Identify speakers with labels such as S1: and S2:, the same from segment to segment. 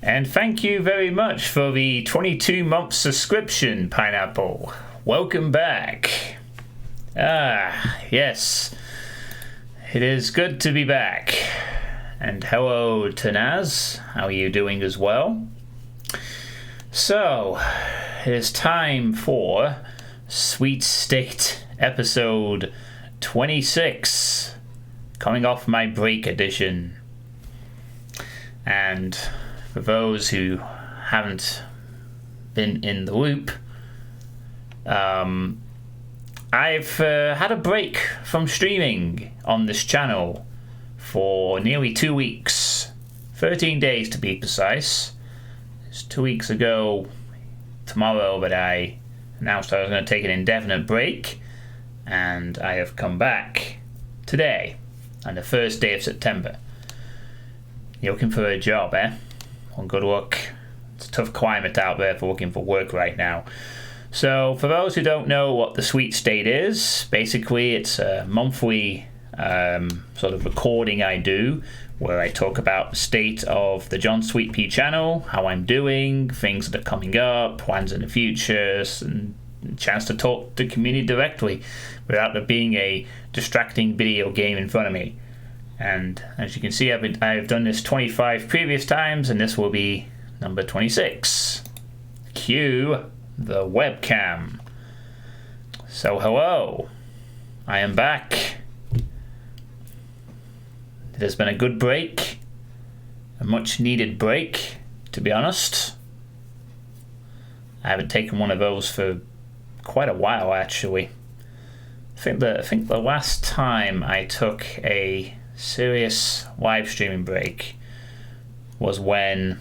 S1: And thank you very much for the 22-month subscription, Pineapple. Welcome back. Yes. It is good to be back. And hello, Tanaz. How are you doing as well? So, it is time for Sweet State episode 26. Coming off my break edition. And for those who haven't been in the loop, I've had a break from streaming on this channel for nearly 2 weeks. 13 days to be precise. It's 2 weeks ago tomorrow that I announced I was going to take an indefinite break, and I have come back today on the first day of September. You're looking for a job, eh? Well, good luck. It's a tough climate out there for looking for work right now. So, for those who don't know what the Sweet State is, basically it's a monthly sort of recording I do where I talk about the state of the John Suitepee channel, how I'm doing, things that are coming up, plans in the future, and a chance to talk to the community directly without there being a distracting video game in front of me. And as you can see, I've done this 25 previous times, and this will be number 26. Cue the webcam. So hello, I am back. It has been a good break, a much needed break, to be honest. I haven't taken one of those for quite a while, actually. I think the last time I took a serious live streaming break was when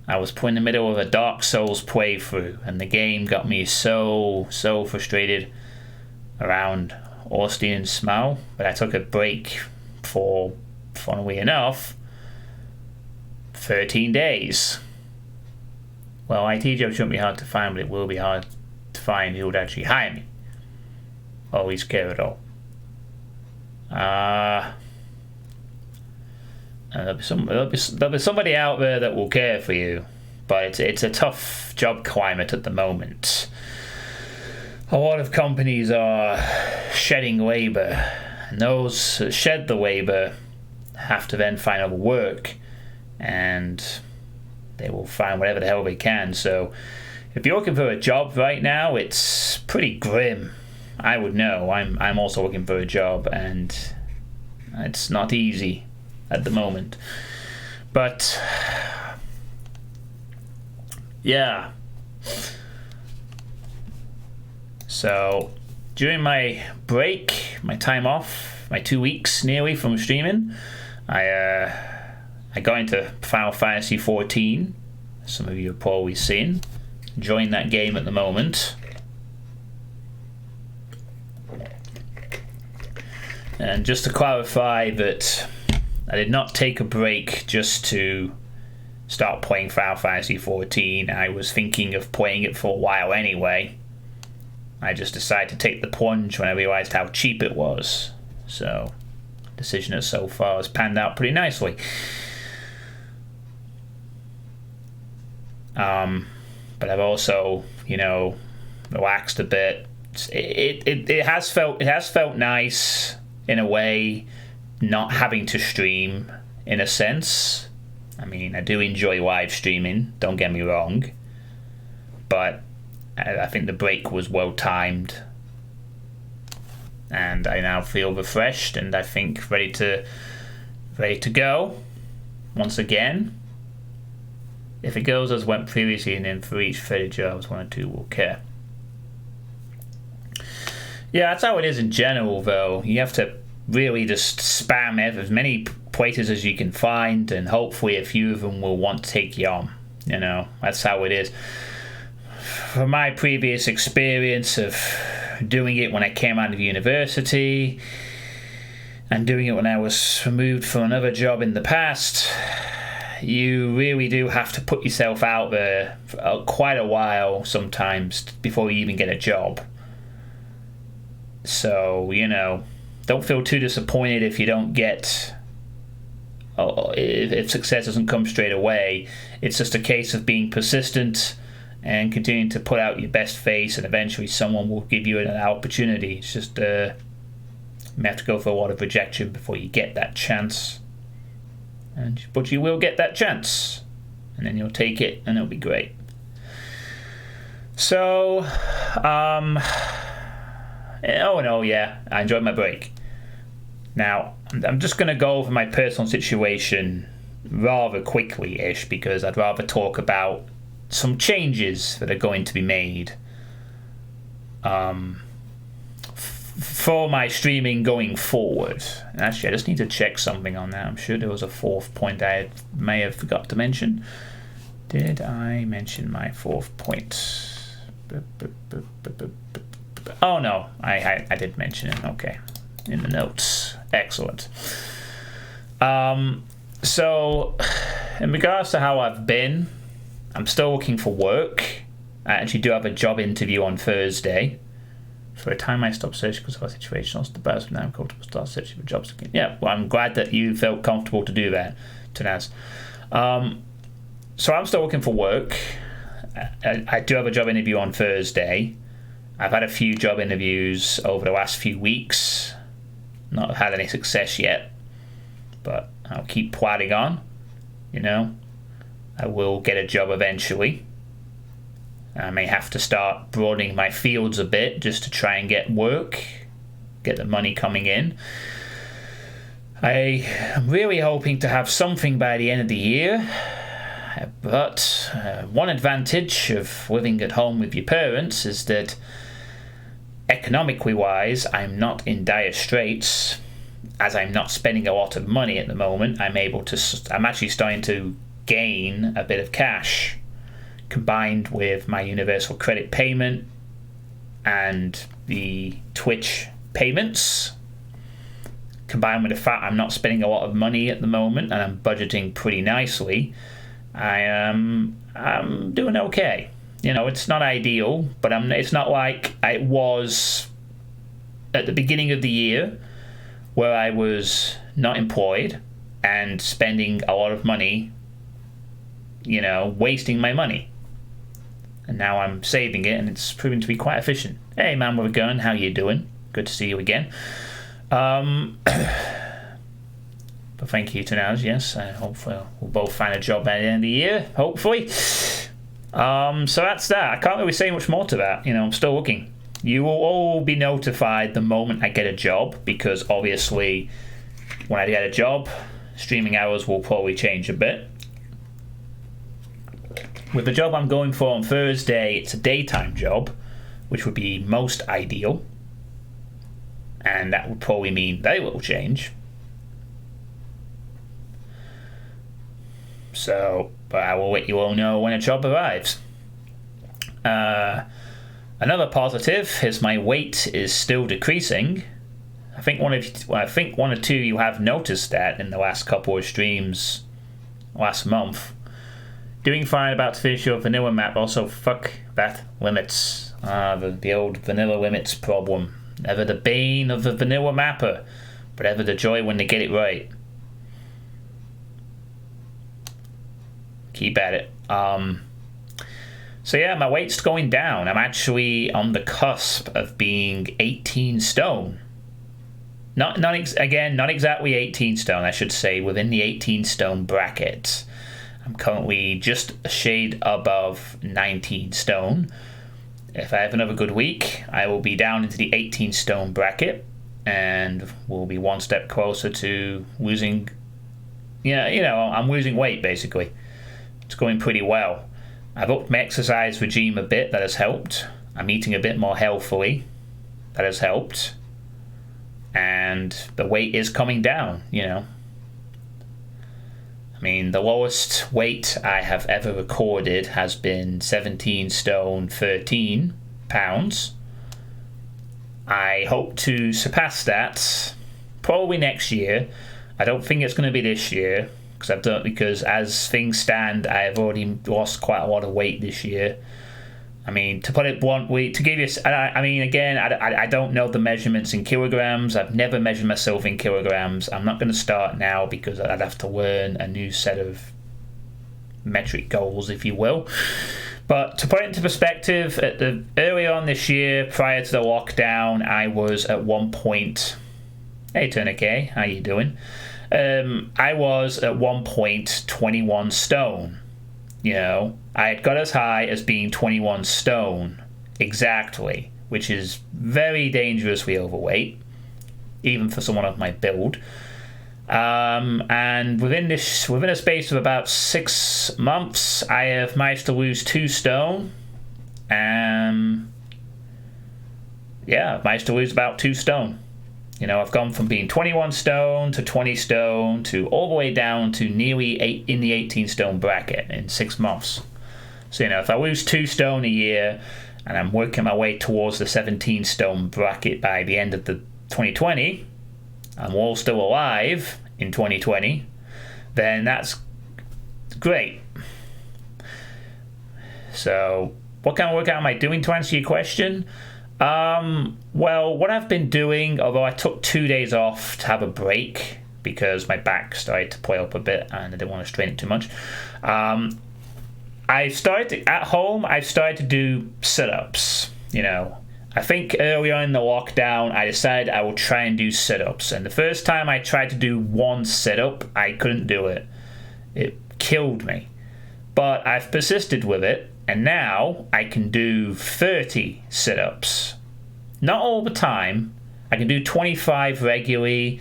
S1: I was put in the middle of a Dark Souls playthrough, and the game got me so frustrated around Austin and Smell, but I took a break for, funnily enough, 13 days. Well, IT jobs shouldn't be hard to find, but it will be hard to find who would actually hire me, or at least care at all. There'll be somebody out there that will care for you, but it's a tough job climate at the moment. A lot of companies are shedding labor, and those that shed the labor have to then find other work, and they will find whatever the hell they can. So if you're looking for a job right now, it's pretty grim. I would know. I'm also looking for a job, and it's not easy at the moment. But yeah. So during my break, my time off, my 2 weeks nearly from streaming, I got into Final Fantasy 14. Some of you have probably seen. Enjoying that game at the moment. And just to clarify that I did not take a break just to start playing Final Fantasy 14. I was thinking of playing it for a while anyway. I just decided to take the plunge when I realized how cheap it was. So, the decision so far has panned out pretty nicely. But I've also, relaxed a bit. It has felt nice in a way, not having to stream in a sense. I mean, I do enjoy live streaming, don't get me wrong, but I think the break was well timed, and I now feel refreshed, and I think ready to go once again. If it goes as went previously, and then for each footage jobs, 1 or 2 will care. Yeah, that's how it is in general, though. You have to really just spam as many places as you can find, and hopefully a few of them will want to take you on. That's how it is. From my previous experience of doing it when I came out of university, and doing it when I was removed from another job in the past, you really do have to put yourself out there for quite a while sometimes before you even get a job. So, don't feel too disappointed if you don't get if success doesn't come straight away, it's just a case of being persistent and continuing to put out your best face, and eventually someone will give you an opportunity. It's just you have to go for a lot of rejection before you get that chance. But you will get that chance, and then you'll take it, and it'll be great. So, I enjoyed my break. Now, I'm just going to go over my personal situation rather quickly-ish, because I'd rather talk about some changes that are going to be made for my streaming going forward. And actually, I just need to check something on that. I'm sure there was a fourth point I may have forgot to mention. Did I mention my fourth point? Oh no, I did mention it. Okay, in the notes. Excellent. So in regards to how I've been, I'm still looking for work. I actually do have a job interview on Thursday. For a time I stopped searching because of our situation. Also, the best now I'm comfortable to start searching for jobs again. Yeah, well, I'm glad that you felt comfortable to do that, Tanaz. So I'm still looking for work. I do have a job interview on Thursday. I've had a few job interviews over the last few weeks. Not had any success yet, but I'll keep plodding on. I will get a job eventually. I may have to start broadening my fields a bit just to try and get work, get the money coming in. I am really hoping to have something by the end of the year. But one advantage of living at home with your parents is that economically wise, I'm not in dire straits. As I'm not spending a lot of money at the moment, I'm actually starting to gain a bit of cash, combined with my universal credit payment and the Twitch payments, combined with the fact I'm not spending a lot of money at the moment and I'm budgeting pretty nicely. I'm doing okay. It's not ideal, but it's not like it was at the beginning of the year, where I was not employed and spending a lot of money, wasting my money. And now I'm saving it, and it's proven to be quite efficient. Hey, man with a gun, how you doing? Good to see you again. But thank you to Naz, yes. Hopefully we'll both find a job by the end of the year, hopefully. So that's that. I can't really say much more to that. I'm still looking. You will all be notified the moment I get a job, because obviously when I get a job, streaming hours will probably change a bit. With the job I'm going for on Thursday, it's a daytime job, which would be most ideal. And that would probably mean very little change. So, but I will let you all know when a job arrives. Another positive is my weight is still decreasing. I think one or two you have noticed that in the last couple of streams last month. Doing fine, about to finish your vanilla map. Also, fuck that limits. The old vanilla limits problem. Never the bane of the vanilla mapper, but ever the joy when they get it right. Keep at it. So yeah, my weight's going down. I'm actually on the cusp of being 18 stone. Not exactly 18 stone, I should say, within the 18 stone bracket. I'm currently just a shade above 19 stone. If I have another good week, I will be down into the 18 stone bracket, and we'll be one step closer to losing. I'm losing weight basically. It's going pretty well. I've upped my exercise regime a bit. That has helped. I'm eating a bit more healthily. That has helped. And the weight is coming down, I mean, the lowest weight I have ever recorded has been 17 stone 13 pounds. I hope to surpass that probably next year. I don't think it's going to be this year, because as things stand, I have already lost quite a lot of weight this year. I mean, to put it bluntly, to give you, I mean, again, I don't know the measurements in kilograms. I've never measured myself in kilograms. I'm not going to start now because I'd have to learn a new set of metric goals, if you will. But to put it into perspective, earlier on this year, prior to the lockdown, I was at one point. Hey, Tourniquet, how you doing? I was at one point 21 stone. You know, I had got as high as being 21 stone exactly, which is very dangerously overweight, even for someone of my build. And within a space of about 6 months, I have managed to lose 2 stone. Yeah, I've managed to lose about 2 stone. You know, I've gone from being 21 stone to 20 stone to all the way down to nearly in the 18 stone bracket in 6 months. So, you know, if I lose 2 stone a year and I'm working my way towards the 17 stone bracket by the end of the 2020, I'm all still alive in 2020, then that's great. So, what kind of workout am I doing to answer your question? Well, what I've been doing, although I took 2 days off to have a break because my back started to play up a bit and I didn't want to strain it too much. I've started to do sit-ups. You know, I think earlier in the lockdown, I decided I would try and do sit-ups. And the first time I tried to do one sit-up, I couldn't do it. It killed me. But I've persisted with it. And now I can do 30 sit-ups. Not all the time. I can do 25 regularly,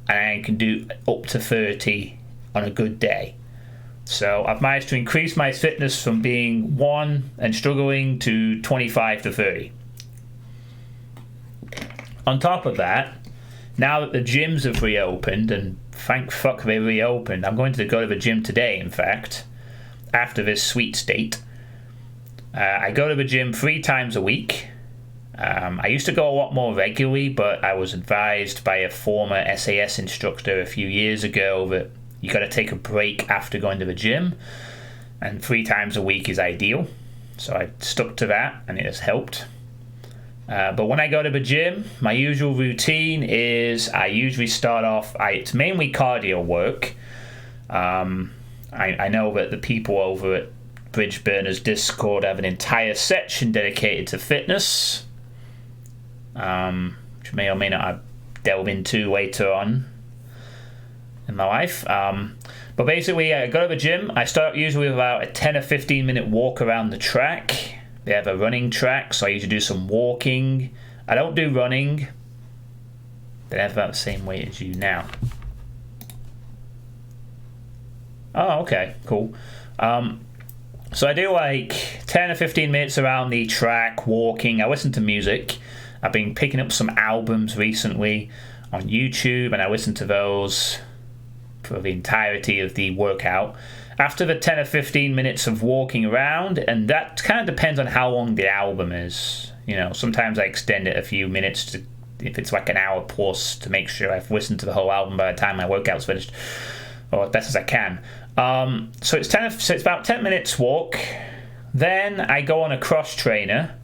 S1: and I can do up to 30 on a good day. So I've managed to increase my fitness from being 1 and struggling to 25 to 30. On top of that, now that the gyms have reopened, and thank fuck they reopened, I'm going to go to the gym today, in fact, after this sweet state. I go to the gym 3 times a week. I used to go a lot more regularly, but I was advised by a former SAS instructor a few years ago that you got to take a break after going to the gym, and 3 times a week is ideal. So I stuck to that, and it has helped. But when I go to the gym, my usual routine is I usually start off. It's mainly cardio work. I know that the people over at Bridge Burners Discord have an entire section dedicated to fitness, which may or may not delve into later on in my life. But basically, I go to the gym. I start usually with about a 10 or 15 minute walk around the track. They have a running track, so I usually do some walking. I don't do running. They have about the same weight as you now. Oh, okay, cool. So I do like 10 or 15 minutes around the track, walking. I listen to music. I've been picking up some albums recently on YouTube, and I listen to those for the entirety of the workout. After the 10 or 15 minutes of walking around, and that kind of depends on how long the album is. You know, sometimes I extend it a few minutes if it's like an hour plus, to make sure I've listened to the whole album by the time my workout's finished, or as best as I can. So it's about 10 minutes walk. Then I go on a cross trainer,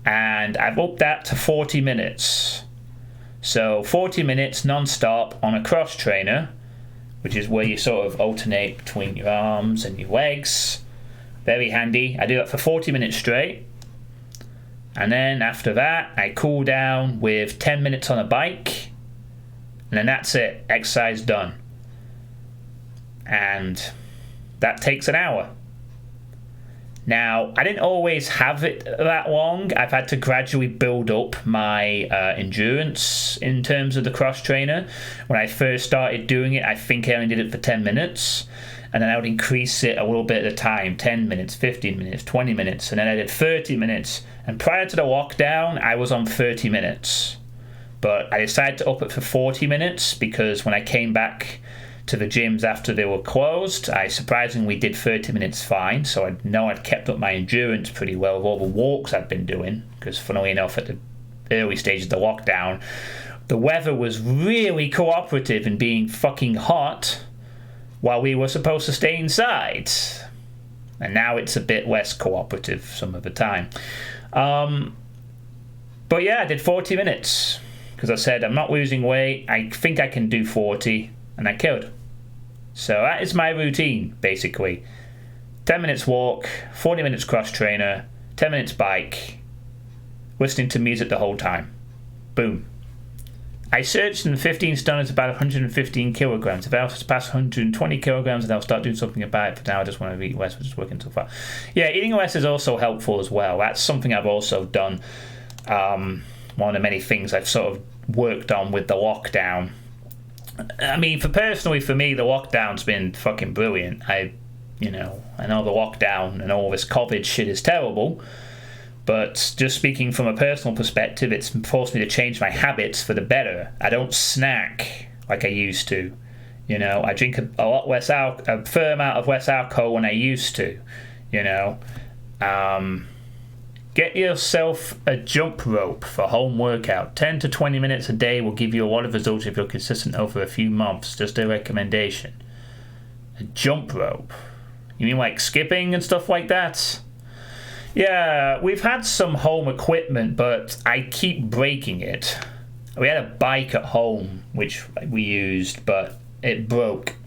S1: and I've upped that to 40 minutes. So 40 minutes non-stop on a cross trainer, which is where you sort of alternate between your arms and your legs. Very handy. I do that for 40 minutes straight. And then after that, I cool down with 10 minutes on a bike. And then that's it. Exercise done. And that takes an hour. Now, I didn't always have it that long. I've had to gradually build up my endurance in terms of the cross trainer. When I first started doing it, I think I only did it for 10 minutes. And then I would increase it a little bit at a time, 10 minutes, 15 minutes, 20 minutes. And then I did 30 minutes. And prior to the lockdown, I was on 30 minutes. But I decided to up it for 40 minutes because when I came back to the gyms after they were closed, I surprisingly did 30 minutes fine. So I know I'd kept up my endurance pretty well with all the walks I'd been doing, because funnily enough, at the early stages of the lockdown, the weather was really cooperative in being fucking hot while we were supposed to stay inside. and now it's a bit less cooperative some of the time. But yeah, I did 40 minutes because I said I'm not losing weight. I think I can do 40, and I killed. So that is my routine, basically. 10 minutes walk, 40 minutes cross trainer, 10 minutes bike, listening to music the whole time. Boom. I searched, and 15 stone is about 115 kilograms. If I pass 120 kilograms, then I'll start doing something about it. For now, I just want to eat less, which is working so far. Yeah, eating less is also helpful as well. That's something I've also done. One of the many things I've sort of worked on with the lockdown. I mean, for me, the lockdown's been fucking brilliant. I know the lockdown and all this COVID shit is terrible. But just speaking from a personal perspective, it's forced me to change my habits for the better. I don't snack like I used to. I drink a fair amount of less alcohol than I used to. Get yourself a jump rope for home workout. 10 to 20 minutes a day will give you a lot of results if you're consistent over a few months. Just a recommendation. A jump rope? You mean like skipping and stuff like that? Yeah, we've had some home equipment, but I keep breaking it. We had a bike at home, which we used, but it broke.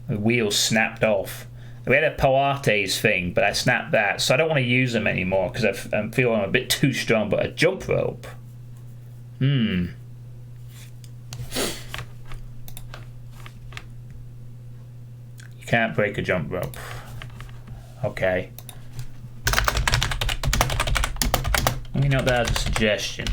S1: The wheels snapped off. We had a Pilates thing, but I snapped that, so I don't want to use them anymore because I feel I'm a bit too strong. But a jump rope? You can't break a jump rope. Okay. Let me note that as a suggestion.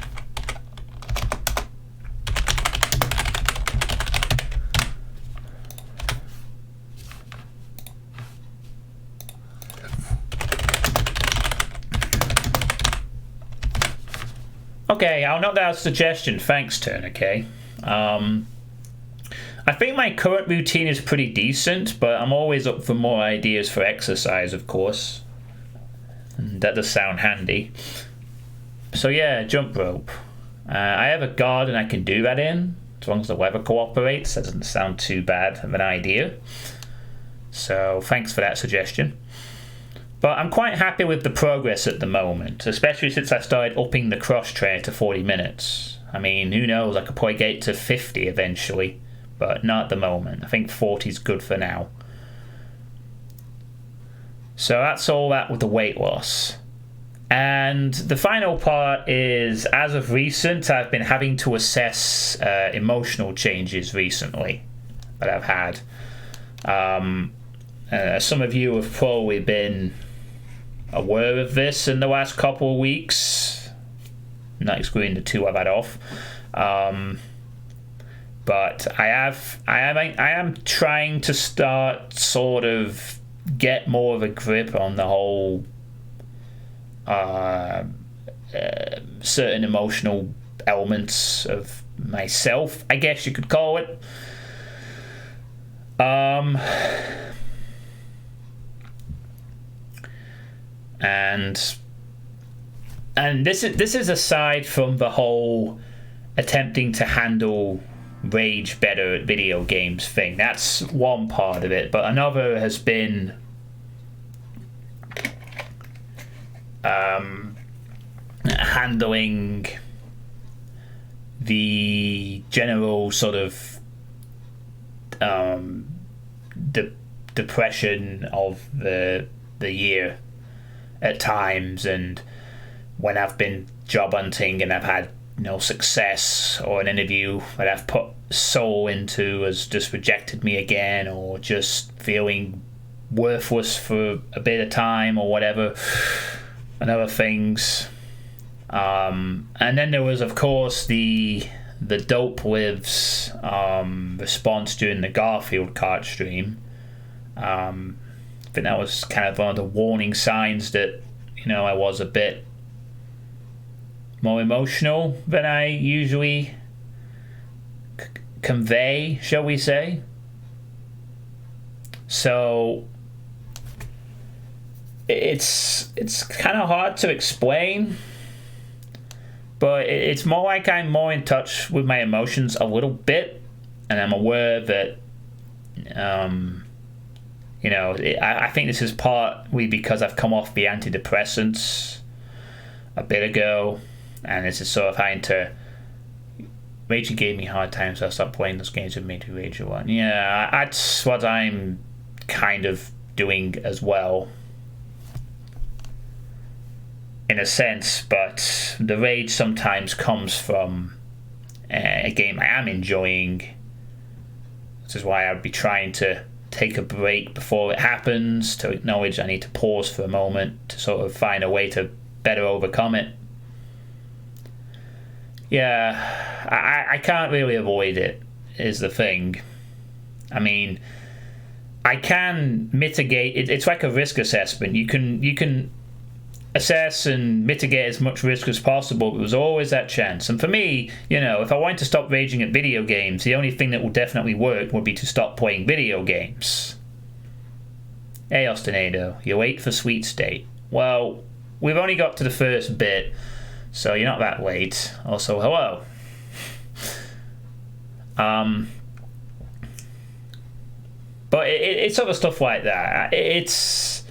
S1: Okay, I'll note that as a suggestion. Thanks, Turn, okay? I think my current routine is pretty decent, but I'm always up for more ideas for exercise, of course. And that does sound handy. So yeah, jump rope. I have a garden I can do that in, as long as the weather cooperates. That doesn't sound too bad of an idea. So thanks for that suggestion. But I'm quite happy with the progress at the moment, especially since I started upping the cross trainer to 40 minutes. I mean, who knows, I could probably get to 50 eventually, but not at the moment. I think 40 is good for now. So that's all that with the weight loss. And the final part is, as of recent, I've been having to assess emotional changes recently that I've had. Some of you have probably been aware of this in the last couple of weeks, not excluding the 2 I've had off. But I am trying to start sort of get more of a grip on the whole certain emotional elements of myself, I guess you could call it. And this is aside from the whole attempting to handle rage better at video games thing. That's one part of it, but another has been handling the general sort of depression of the year at times, and when I've been job hunting and I've had no success, or an interview that I've put soul into has just rejected me again, or just feeling worthless for a bit of time or whatever, and other things. And then there was, of course, the Dope Lives response during the Garfield card stream. I think that was kind of one of the warning signs that, I was a bit more emotional than I usually convey, shall we say. So it's kind of hard to explain, but it's more like I'm more in touch with my emotions a little bit, and I'm aware that You know, I think this is partly because I've come off the antidepressants a bit ago, and this is sort of having to. Raging gave me a hard time, so I stopped playing those games that made me rage a lot. Yeah, that's what I'm kind of doing as well, in a sense. But the rage sometimes comes from a game I am enjoying. This is why I'd be trying to take a break before it happens, to acknowledge I need to pause for a moment to sort of find a way to better overcome it. Yeah, I can't really avoid it, is the thing. I mean, I can mitigate it. It's like a risk assessment. You can assess and mitigate as much risk as possible, but there's always that chance. And for me, you know, if I wanted to stop raging at video games, the only thing that will definitely work would be to stop playing video games. Hey, Ostinado, you wait for Sweet State. Well, we've only got to the first bit, so you're not that late. Also, hello. But it's other stuff like that. It's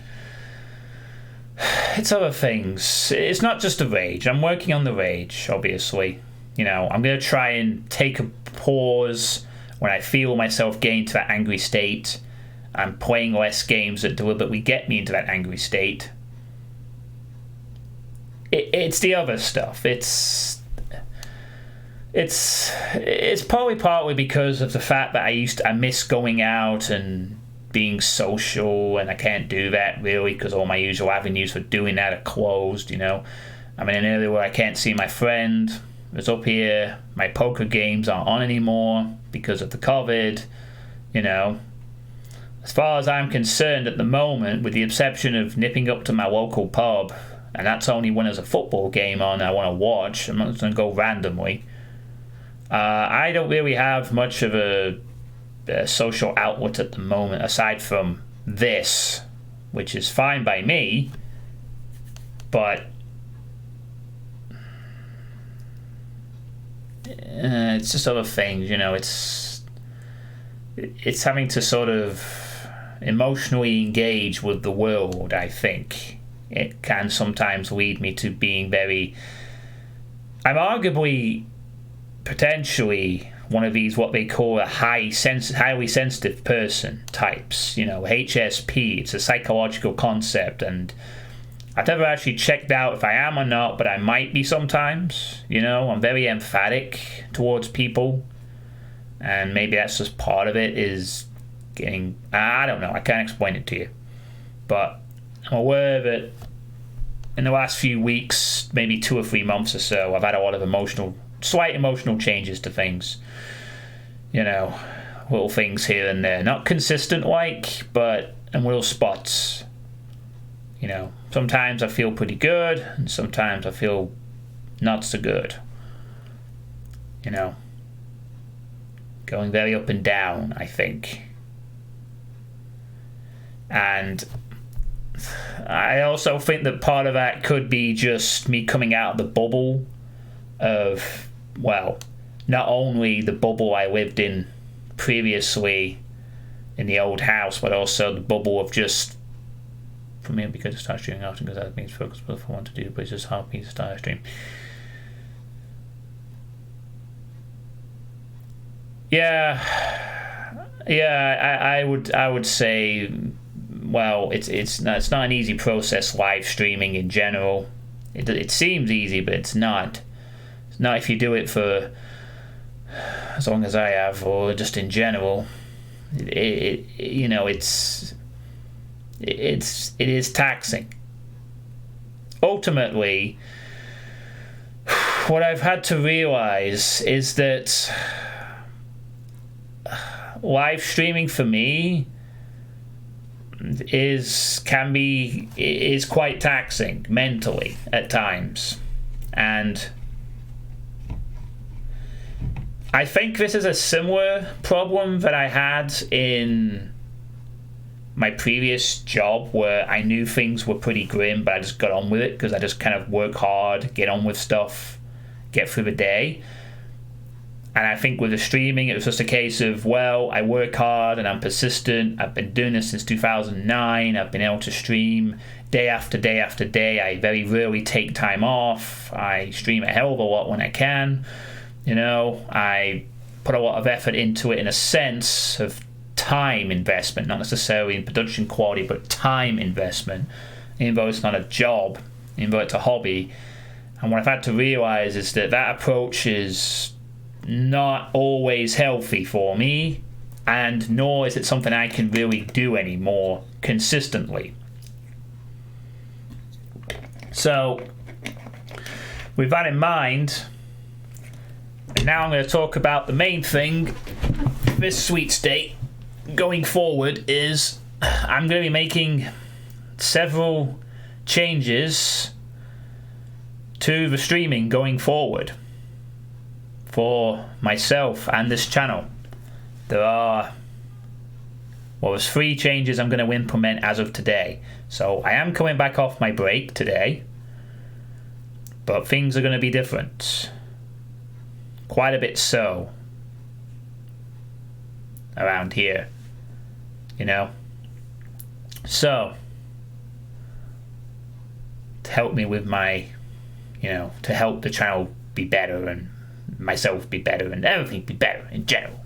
S1: other things. It's not just the rage. I'm working on the rage, obviously. You know, I'm going to try and take a pause when I feel myself getting to that angry state. I'm playing less games that deliberately get me into that angry state. It's the other stuff. It's probably partly because of the fact that I miss going out and being social, and I can't do that really because all my usual avenues for doing that are closed. You know, I'm in an area where I can't see my friend. It's up here. My poker games aren't on anymore because of the COVID. You know, as far as I'm concerned at the moment, with the exception of nipping up to my local pub, and that's only when there's a football game on I want to watch. I'm not just going to go randomly. I don't really have much of a social outlet at the moment, aside from this, which is fine by me, but it's just other things, you know. It's having to sort of emotionally engage with the world. I think it can sometimes lead me to being I'm arguably potentially one of these what they call a highly sensitive person types. You know, HSP. It's a psychological concept, and I've never actually checked out if I am or not, but I might be sometimes. You know, I'm very emphatic towards people, and maybe that's just part of it, is getting, I don't know, I can't explain it to you, but I'm aware that in the last few weeks, maybe 2 or 3 months or so, I've had a lot of slight emotional changes to things. You know, little things here and there. Not consistent but in little spots. You know, sometimes I feel pretty good, and sometimes I feel not so good. You know, going very up and down, I think. And I also think that part of that could be just me coming out of the bubble of, well, not only the bubble I lived in previously in the old house, but also the bubble of just, for me, it'd be good to start streaming often because that means focus what I want to do, but it's just hard for me to start a stream. I would say, well, it's not an easy process, live streaming in general. It seems easy, but it's not. It's not if you do it for as long as I have, or just in general. It is taxing. Ultimately, what I've had to realize is that live streaming for me is quite taxing mentally at times, and I think this is a similar problem that I had in my previous job, where I knew things were pretty grim, but I just got on with it because I just kind of work hard, get on with stuff, get through the day. And I think with the streaming, it was just a case of, well, I work hard and I'm persistent. I've been doing this since 2009. I've been able to stream day after day after day. I very rarely take time off. I stream a hell of a lot when I can. You know, I put a lot of effort into it in a sense of time investment, not necessarily in production quality, but time investment. Even though it's not a job, even though it's a hobby. And what I've had to realize is that that approach is not always healthy for me, and nor is it something I can really do anymore consistently. So with that in mind, now I'm going to talk about the main thing this sweet state going forward is I'm going to be making several changes to the streaming going forward for myself and this channel. There's 3 changes I'm going to implement as of today. So I am coming back off my break today, but things are going to be different. Quite a bit so. Around here. You know? So, to help me with my, to help the channel be better and myself be better and everything be better in general.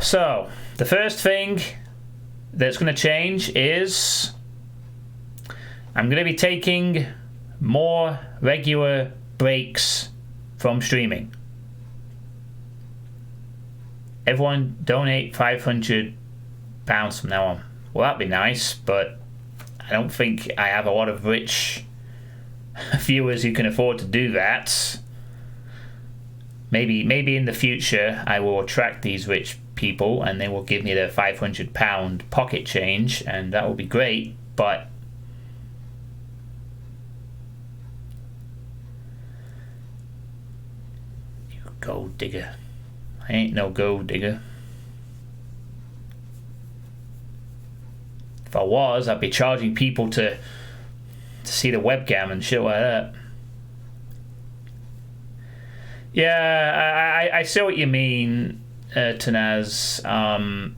S1: So the first thing that's going to change is I'm going to be taking more regular breaks from streaming. Everyone donate £500 from now on. Well, that'd be nice, but I don't think I have a lot of rich viewers who can afford to do that. Maybe in the future I will attract these rich people and they will give me their £500 pocket change, and that will be great, but you gold digger. I ain't no gold digger. If I was, I'd be charging people to see the webcam and shit like that. Yeah, I see what you mean, Tanaz. I'm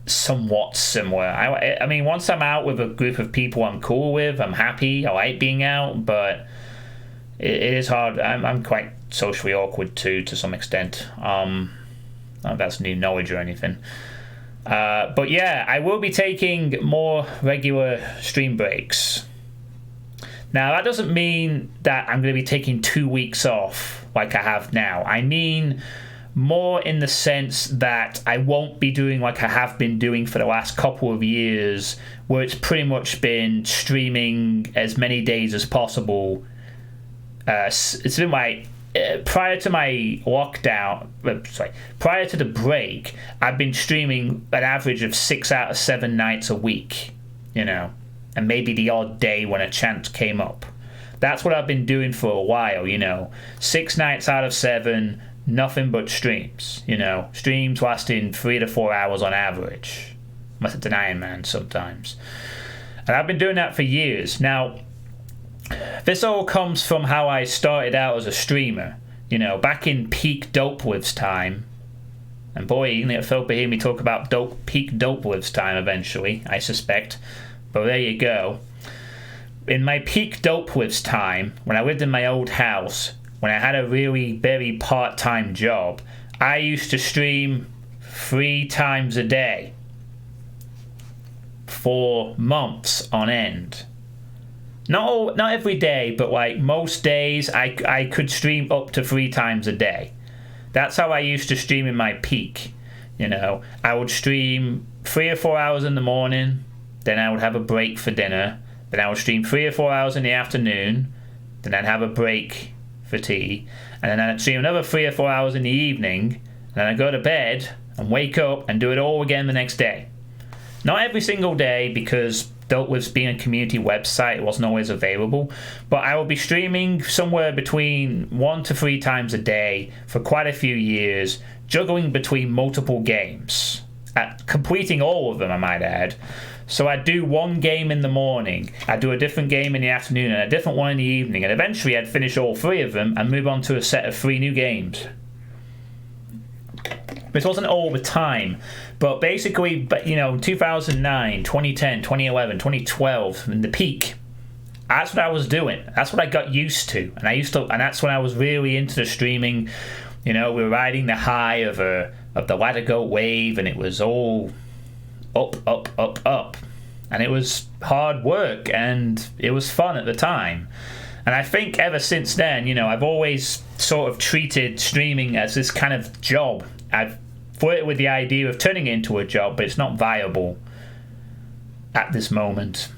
S1: somewhat similar. I mean, once I'm out with a group of people I'm cool with, I'm happy, I like being out, but it is hard. I'm quite socially awkward too, to some extent. Not that that's new knowledge or anything. But yeah, I will be taking more regular stream breaks. Now, that doesn't mean that I'm going to be taking 2 weeks off like I have now. I mean more in the sense that I won't be doing like I have been doing for the last couple of years, where it's pretty much been streaming as many days as possible. It's been like prior to my lockdown, prior to the break, I've been streaming an average of 6 out of 7 nights a week, and maybe the odd day when a chance came up. That's what I've been doing for a while, 6 nights out of 7, nothing but streams, streams lasting 3 to 4 hours on average, unless it's an Iron Man sometimes. And I've been doing that for years. Now, this all comes from how I started out as a streamer. Back in peak Dopeworth's time, and boy, you're going to feel hear me talk about peak Dopeworth's time eventually, I suspect. But there you go. In my peak Dopeworth's time, when I lived in my old house, when I had a really very part-time job, I used to stream 3 times a day for months on end. Not every day, but like most days, I could stream up to 3 times a day. That's how I used to stream in my peak. I would stream 3 or 4 hours in the morning, then I would have a break for dinner, then I would stream 3 or 4 hours in the afternoon, then I'd have a break for tea, and then I'd stream another 3 or 4 hours in the evening, and then I'd go to bed and wake up and do it all again the next day. Not every single day, because Dopeworth's being a community website, it wasn't always available, but I will be streaming somewhere between 1 to 3 times a day for quite a few years, juggling between multiple games, completing all of them, I might add. So I'd do one game in the morning, I'd do a different game in the afternoon, and a different one in the evening, and eventually I'd finish all 3 of them and move on to a set of 3 new games. This wasn't all the time, but basically, 2009, 2010, 2011, 2012, in the peak, that's what I was doing. That's what I got used to, and that's when I was really into the streaming. We were riding the high of the ladder goat wave, and it was all up, up, up, up, and it was hard work, and it was fun at the time. And I think ever since then, I've always sort of treated streaming as this kind of job. I've flirted with the idea of turning it into a job, but it's not viable at this moment.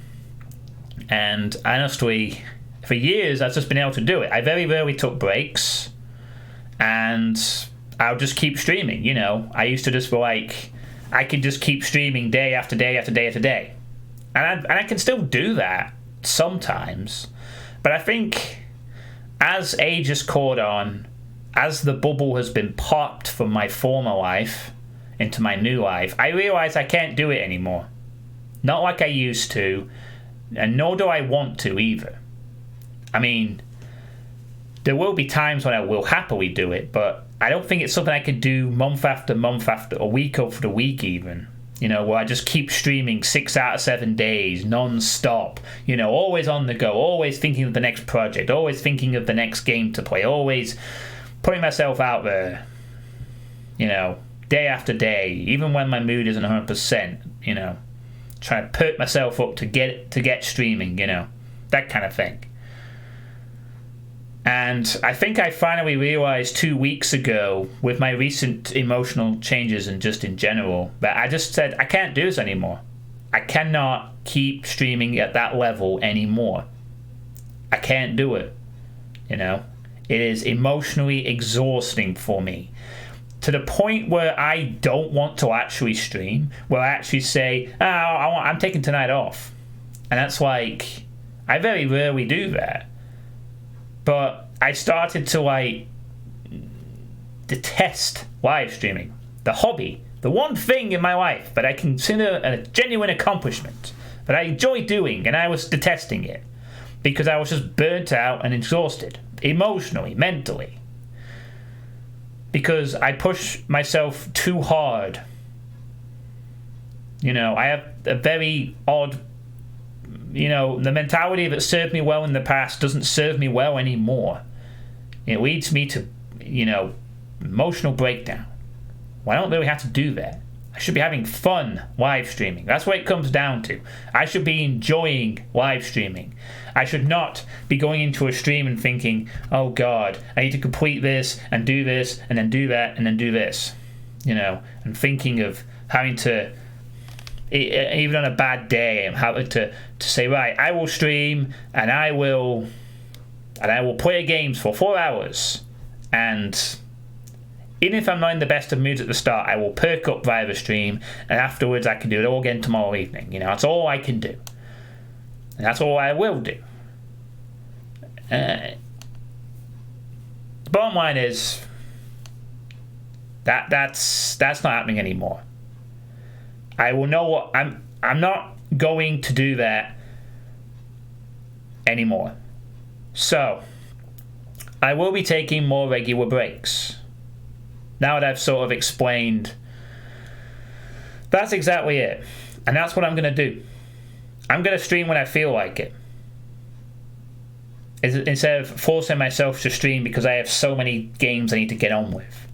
S1: And honestly, for years I've just been able to do it. I very rarely took breaks, and I'll just keep streaming. I used to just be like, I could just keep streaming day after day after day after day, and I can still do that sometimes. But I think as age has caught on, as the bubble has been popped from my former life into my new life, I realise I can't do it anymore. Not like I used to, and nor do I want to either. I mean, there will be times when I will happily do it, but I don't think it's something I can do month after month after, a week after week even. Where I just keep streaming 6 out of 7 days, non-stop. Always on the go, always thinking of the next project, always thinking of the next game to play, always putting myself out there, day after day, even when my mood isn't 100%, trying to perk myself up to get streaming, that kind of thing. And I think I finally realised 2 weeks ago, with my recent emotional changes and just in general, that I just said, I can't do this anymore. I cannot keep streaming at that level anymore. I can't do it. It is emotionally exhausting for me, to the point where I don't want to actually stream, where I actually say, I'm taking tonight off. And that's like, I very rarely do that. But I started to detest live streaming, the hobby, the one thing in my life that I consider a genuine accomplishment that I enjoy doing, and I was detesting it because I was just burnt out and exhausted, emotionally, mentally, because I push myself too hard. I have a very odd, the mentality that served me well in the past doesn't serve me well anymore. It leads me to, emotional breakdown. Well, I don't really have to do that. I should be having fun live streaming. That's what it comes down to. I should be enjoying live streaming. I should not be going into a stream and thinking, oh God, I need to complete this and do this and then do that and then do this. And thinking of having to, even on a bad day, I'm having to say, right, I will stream and I will play games for 4 hours, and even if I'm not in the best of moods at the start, I will perk up via the stream, and afterwards I can do it all again tomorrow evening. That's all I can do, and that's all I will do. The bottom line is that's not happening anymore. I will know what I'm not going to do that anymore. So I will be taking more regular breaks. Now that I've sort of explained, that's exactly it. And that's what I'm going to do. I'm going to stream when I feel like it, instead of forcing myself to stream because I have so many games I need to get on with.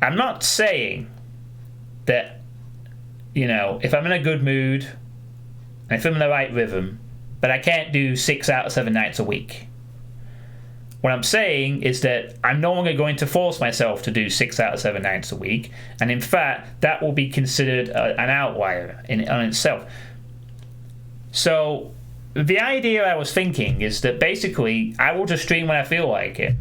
S1: I'm not saying that, if I'm in a good mood and if I'm in the right rhythm, that I can't do 6 out of 7 nights a week. What I'm saying is that I'm no longer going to force myself to do 6 out of 7 nights a week, and in fact, that will be considered an outlier on itself. So, the idea I was thinking is that basically, I will just stream when I feel like it.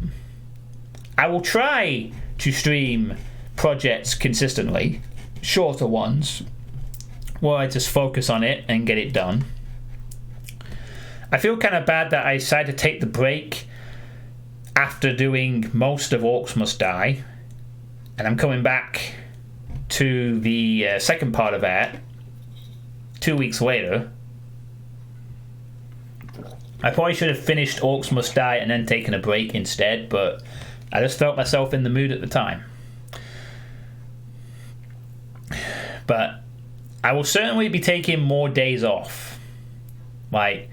S1: I will try to stream projects consistently, shorter ones, where I just focus on it and get it done. I feel kind of bad that I decided to take the break after doing most of Orcs Must Die, and I'm coming back to the second part of that 2 weeks later. I probably should have finished Orcs Must Die and then taken a break instead, but I just felt myself in the mood at the time. But I will certainly be taking more days off. Like,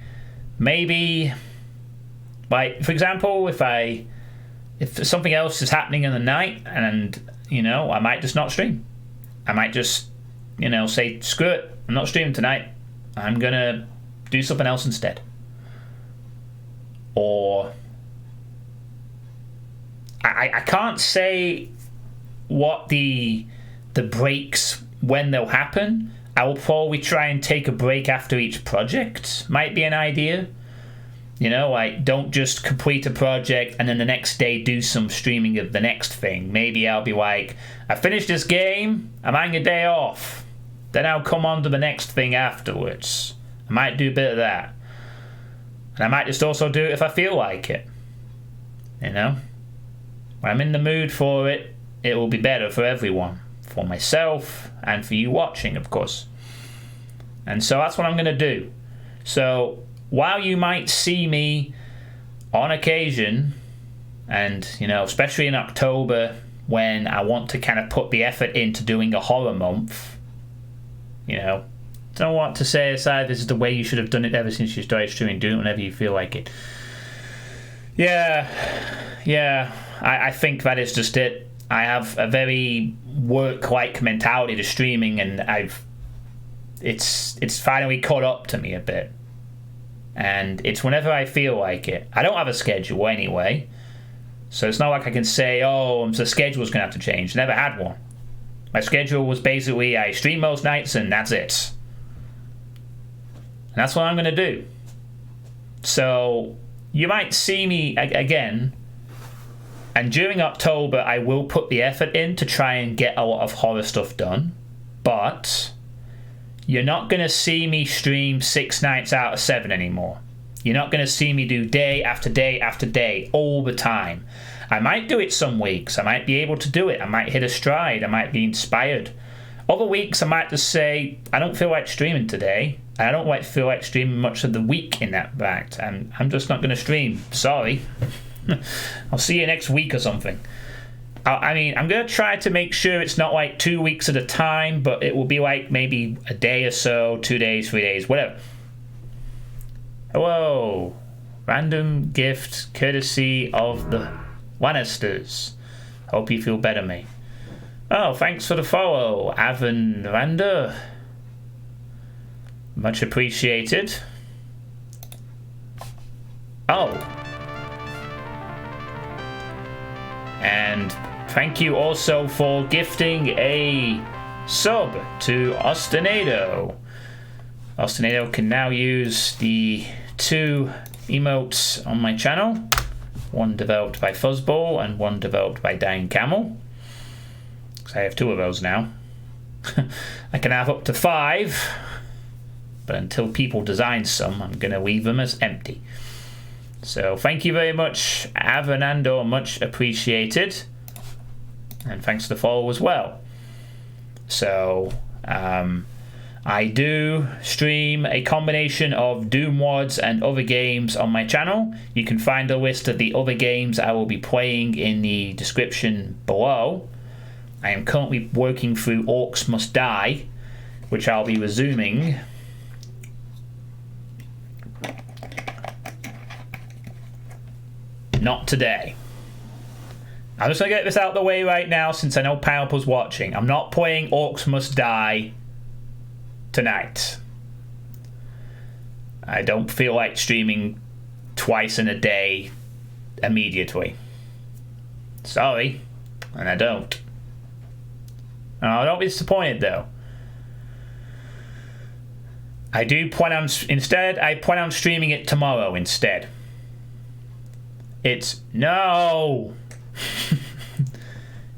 S1: maybe, like, for example, if something else is happening in the night and, you know, I might just not stream. I might just, you know, say, screw it, I'm not streaming tonight. I'm going to do something else instead. Or I can't say what the breaks, when they'll happen. I will probably try and take a break after each project. Might be an idea. You know, like, don't just complete a project and then the next day do some streaming of the next thing. Maybe I'll be like, I finished this game, I'm having a day off. Then I'll come on to the next thing afterwards. I might do a bit of that. And I might just also do it if I feel like it. You know? When I'm in the mood for it, it will be better for everyone. For myself and for you watching, of course. And so that's what I'm going to do. So while you might see me on occasion, and, you know, especially in October when I want to kind of put the effort into doing a horror month, you know, don't want to say aside this is the way you should have done it ever since you started streaming. Do it whenever you feel like it. Yeah, I think that is just it. I have a very work-like mentality to streaming, and it's finally caught up to me a bit. And it's whenever I feel like it. I don't have a schedule anyway, so it's not like I can say, oh, the schedule's going to have to change. Never had one. My schedule was basically I stream most nights and that's it. And that's what I'm going to do. So you might see me again, and during October I will put the effort in to try and get a lot of horror stuff done, but you're not going to see me stream 6 nights out of 7 anymore. You're not going to see me do day after day after day all the time. I might do it some weeks. I might be able to do it. I might hit a stride. I might be inspired. Other weeks I might just say, I don't feel like streaming today. I don't feel like streaming much of the week in that fact. And I'm just not going to stream. Sorry. I'll see you next week or something. I mean, I'm going to try to make sure it's not like 2 weeks at a time, but it will be like maybe a day or so, 2 days, 3 days, whatever. Hello. Random gift courtesy of the Lannisters. Hope you feel better, mate. Oh, thanks for the follow, Avon Randa. Much appreciated. Oh. And thank you also for gifting a sub to Ostinado. Ostinado can now use the 2 emotes on my channel. One developed by Fuzzball and one developed by Dying Camel. So I have 2 of those now. I can have up to 5, but until people design some, I'm going to leave them as empty. So thank you very much, Avanando, much appreciated. And thanks to the follow as well. So I do stream a combination of Doom Wads and other games on my channel. You can find a list of the other games I will be playing in the description below. I am currently working through Orcs Must Die, which I'll be resuming not today. I'm just going to get this out of the way right now since I know Pineapple's watching. I'm not playing Orcs Must Die tonight. I don't feel like streaming twice in a day immediately. Sorry, and I don't. Oh, don't be disappointed though. I plan on streaming it tomorrow instead. It's no.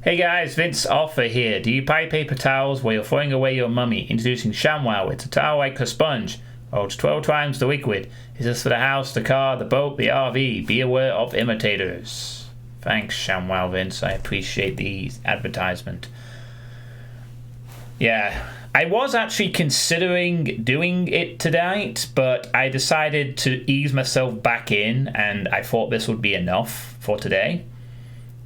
S1: Hey guys, Vince Offer here. Do you buy paper towels while you're throwing away your mummy? Introducing ShamWow. It's a towel like a sponge. Holds 12 times the liquid. Is this for the house, the car, the boat, the RV? Be aware of imitators. Thanks, ShamWow Vince. I appreciate the advertisement. Yeah, I was actually considering doing it tonight, but I decided to ease myself back in, and I thought this would be enough for today.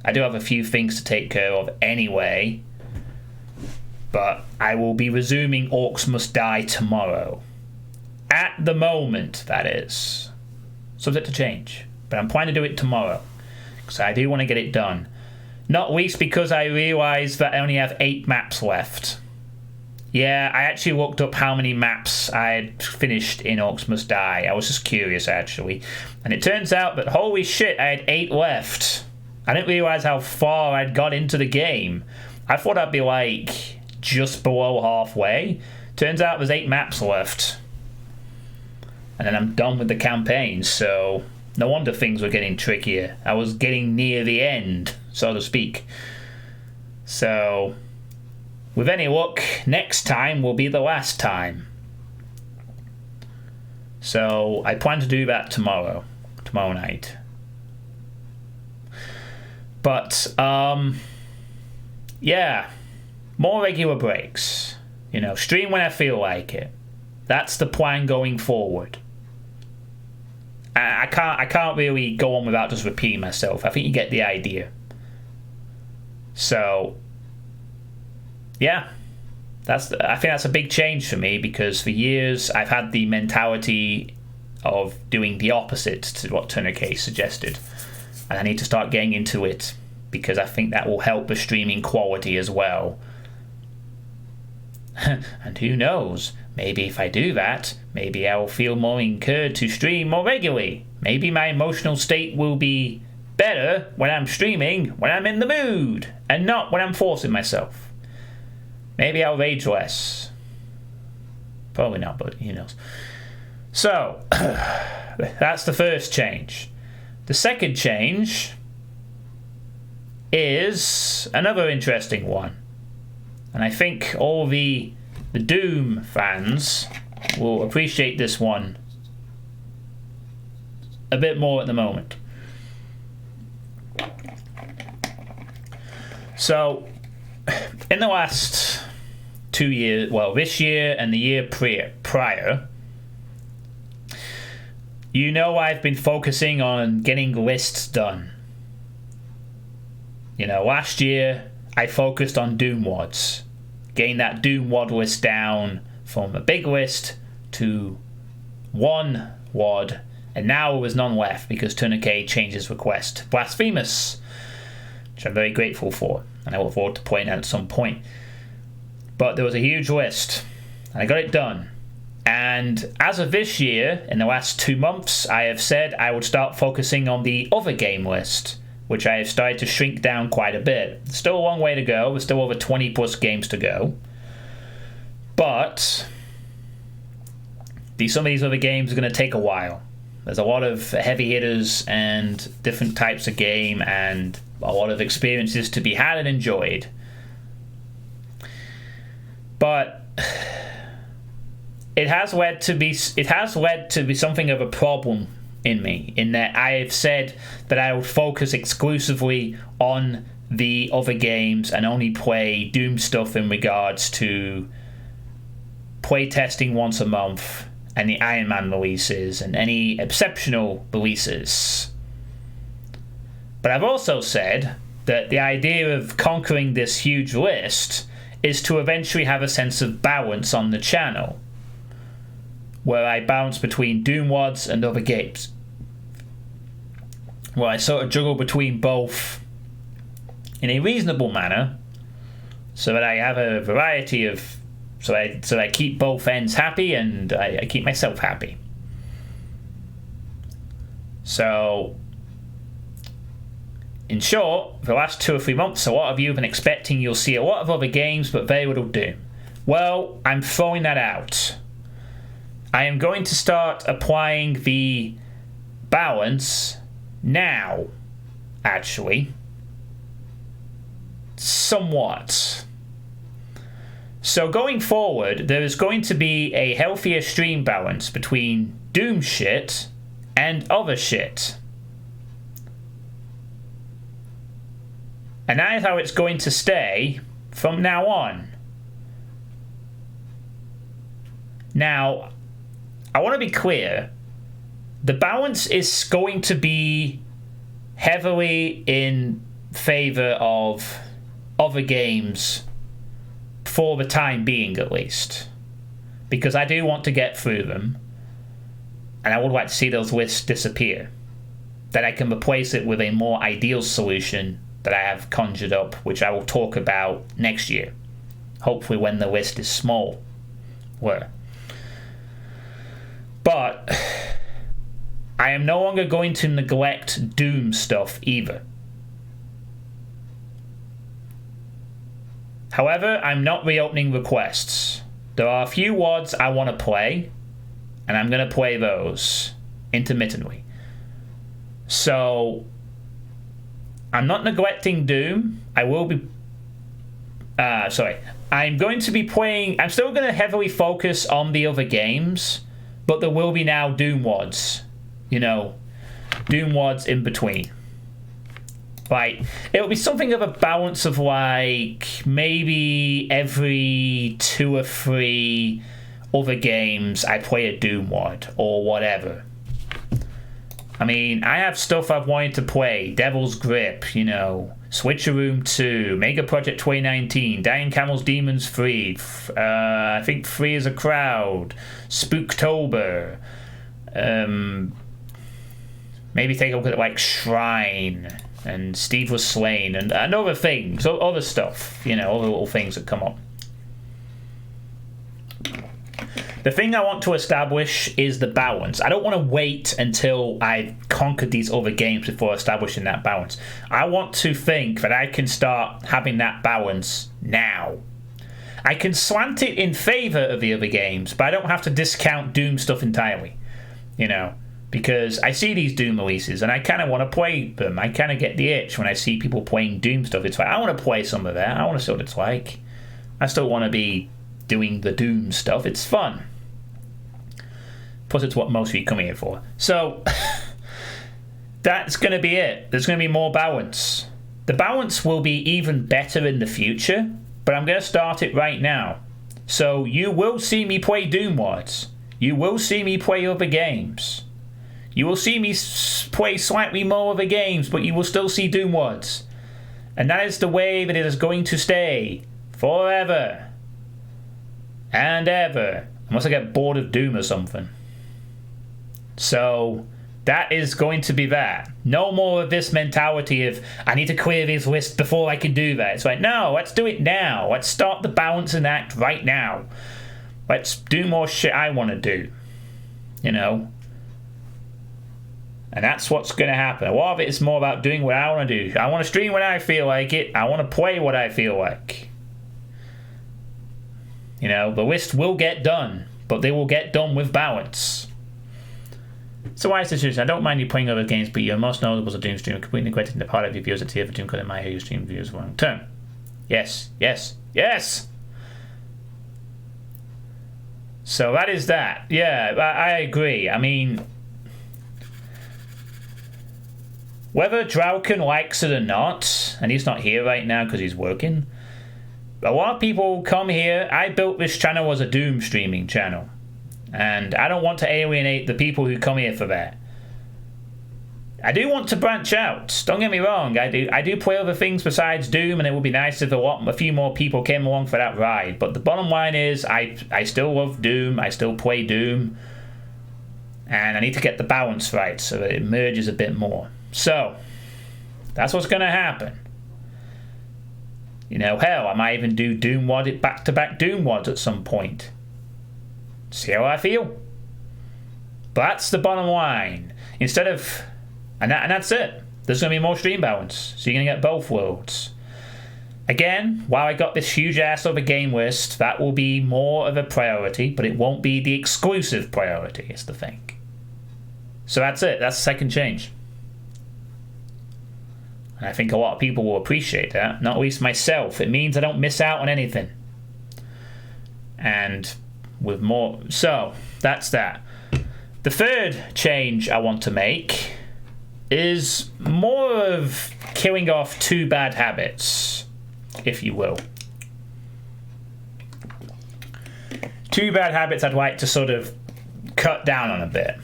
S1: I do have a few things to take care of anyway, but I will be resuming Orcs Must Die tomorrow. At the moment, that is. Subject to change, but I'm planning to do it tomorrow, because I do want to get it done. Not least because I realised that I only have 8 maps left. Yeah, I actually looked up how many maps I had finished in Orcs Must Die. I was just curious, actually. And it turns out that, holy shit, I had 8 left. I didn't realise how far I'd got into the game. I thought I'd be, like, just below halfway. Turns out there's 8 maps left. And then I'm done with the campaign, so no wonder things were getting trickier. I was getting near the end, so to speak. So, with any luck, next time will be the last time. So, I plan to do that tomorrow night. But, yeah, more regular breaks. You know, stream when I feel like it. That's the plan going forward. I can't really go on without just repeating myself. I think you get the idea. So, yeah, I think that's a big change for me, because for years I've had the mentality of doing the opposite to what Suitepee suggested, and I need to start getting into it, because I think that will help the streaming quality as well. And who knows, maybe if I do that, maybe I will feel more encouraged to stream more regularly. Maybe my emotional state will be better when I'm streaming, when I'm in the mood, and not when I'm forcing myself. Maybe I'll rage less. Probably not, but who knows. So, that's the first change. The second change is another interesting one. And I think all the Doom fans will appreciate this one a bit more at the moment. So, in the last 2 years, well, this year and the year prior, you know I've been focusing on getting lists done. You know, last year I focused on Doom WODs. Getting that Doom WOD list down from a big list to 1 WOD, and now there's none left because Suitepee changed his request. Blasphemous, which I'm very grateful for, and I look forward to playing that at some point. But there was a huge list, and I got it done. And as of this year, in the last 2 months, I have said I would start focusing on the other game list, which I have started to shrink down quite a bit. There's still a long way to go. There's still over 20 plus games to go. But some of these other games are going to take a while. There's a lot of heavy hitters and different types of game and a lot of experiences to be had and enjoyed. But it has led to be something of a problem in me, in that I have said that I would focus exclusively on the other games and only play Doom stuff in regards to playtesting once a month and the Iron Man releases and any exceptional releases. But I've also said that the idea of conquering this huge list is to eventually have a sense of balance on the channel, where I balance between Doom WODs and other games. Well, I sort of juggle between both in a reasonable manner, so that I have a variety of, so I keep both ends happy and I keep myself happy. So, in short, for the last 2 or 3 months, a lot of you have been expecting you'll see a lot of other games, but very little Doom. Well, I'm throwing that out. I am going to start applying the balance now, actually. Somewhat. So going forward, there is going to be a healthier stream balance between Doom shit and other shit. And that is how it's going to stay from now on. Now, I want to be clear. The balance is going to be heavily in favor of other games for the time being, at least, because I do want to get through them, and I would like to see those lists disappear. Then I can replace it with a more ideal solution that I have conjured up, which I will talk about next year, hopefully when the list is small. But I am no longer going to neglect Doom stuff either. However, I'm not reopening requests. There are a few WODs I want to play, and I'm going to play those intermittently. So, I'm not neglecting Doom. I will be... I'm going to be playing... I'm still going to heavily focus on the other games, but there will be now Doom WODs. You know, Doom WODs in between. Like, it'll be something of a balance of, like, maybe every 2 or 3 other games I play a Doom WOD or whatever. I mean, I have stuff I've wanted to play. Devil's Grip, you know, Switcheroom 2, Mega Project 2019, Dying Camel's Demons 3, I think 3 is a Crowd, Spooktober, maybe take a look at like Shrine, and Steve Was Slain, and other things, other stuff, you know, other little things that come up. The thing I want to establish is the balance. I don't want to wait until I've conquered these other games before establishing that balance. I want to think that I can start having that balance now. I can slant it in favor of the other games, but I don't have to discount Doom stuff entirely, you know, because I see these Doom releases and I kind of want to play them. I kind of get the itch when I see people playing Doom stuff. It's like, I want to play some of that. I want to see what it's like. I still want to be doing the Doom stuff. It's fun. Plus, it's what most of you come here for. So, that's going to be it. There's going to be more balance. The balance will be even better in the future, but I'm going to start it right now. So, you will see me play Doom WODs. You will see me play other games. You will see me play slightly more other games, but you will still see Doom WODs. And that is the way that it is going to stay forever and ever. Unless I get bored of Doom or something. So, that is going to be that. No more of this mentality of, I need to clear these lists before I can do that. It's like, no, let's do it now. Let's start the balancing act right now. Let's do more shit I want to do. You know? And that's what's going to happen. A lot of it is more about doing what I want to do. I want to stream when I feel like it. I want to play what I feel like. You know, the list will get done, but they will get done with balance. So why is this issue? I don't mind you playing other games, but your most notable is a Doom streamer, completely neglecting the part of your viewers that tier for Doom, because I hear your stream views long term. Yes, yes, yes! So that is that. Yeah, I agree. I mean, whether Drauken likes it or not, and he's not here right now because he's working, a lot of people come here. I built this channel as a Doom streaming channel. And I don't want to alienate the people who come here for that. I do want to branch out. Don't get me wrong. I do play other things besides Doom, and it would be nice if a few more people came along for that ride. But the bottom line is, I still love Doom. I still play Doom. And I need to get the balance right so that it merges a bit more. So, that's what's going to happen. You know, hell, I might even do Doom WOD, back-to-back Doom WODs at some point. See how I feel. But that's the bottom line. Instead of... And that's it. There's going to be more stream balance. So you're going to get both worlds. Again, while I got this huge-ass of a game list, that will be more of a priority, but it won't be the exclusive priority, is the thing. So that's it. That's the second change. And I think a lot of people will appreciate that. Not least myself. It means I don't miss out on anything. And... with more. So that's that. The third change I want to make is more of killing off 2 bad habits, if you will. two bad habits I'd like to sort of cut down on a bit.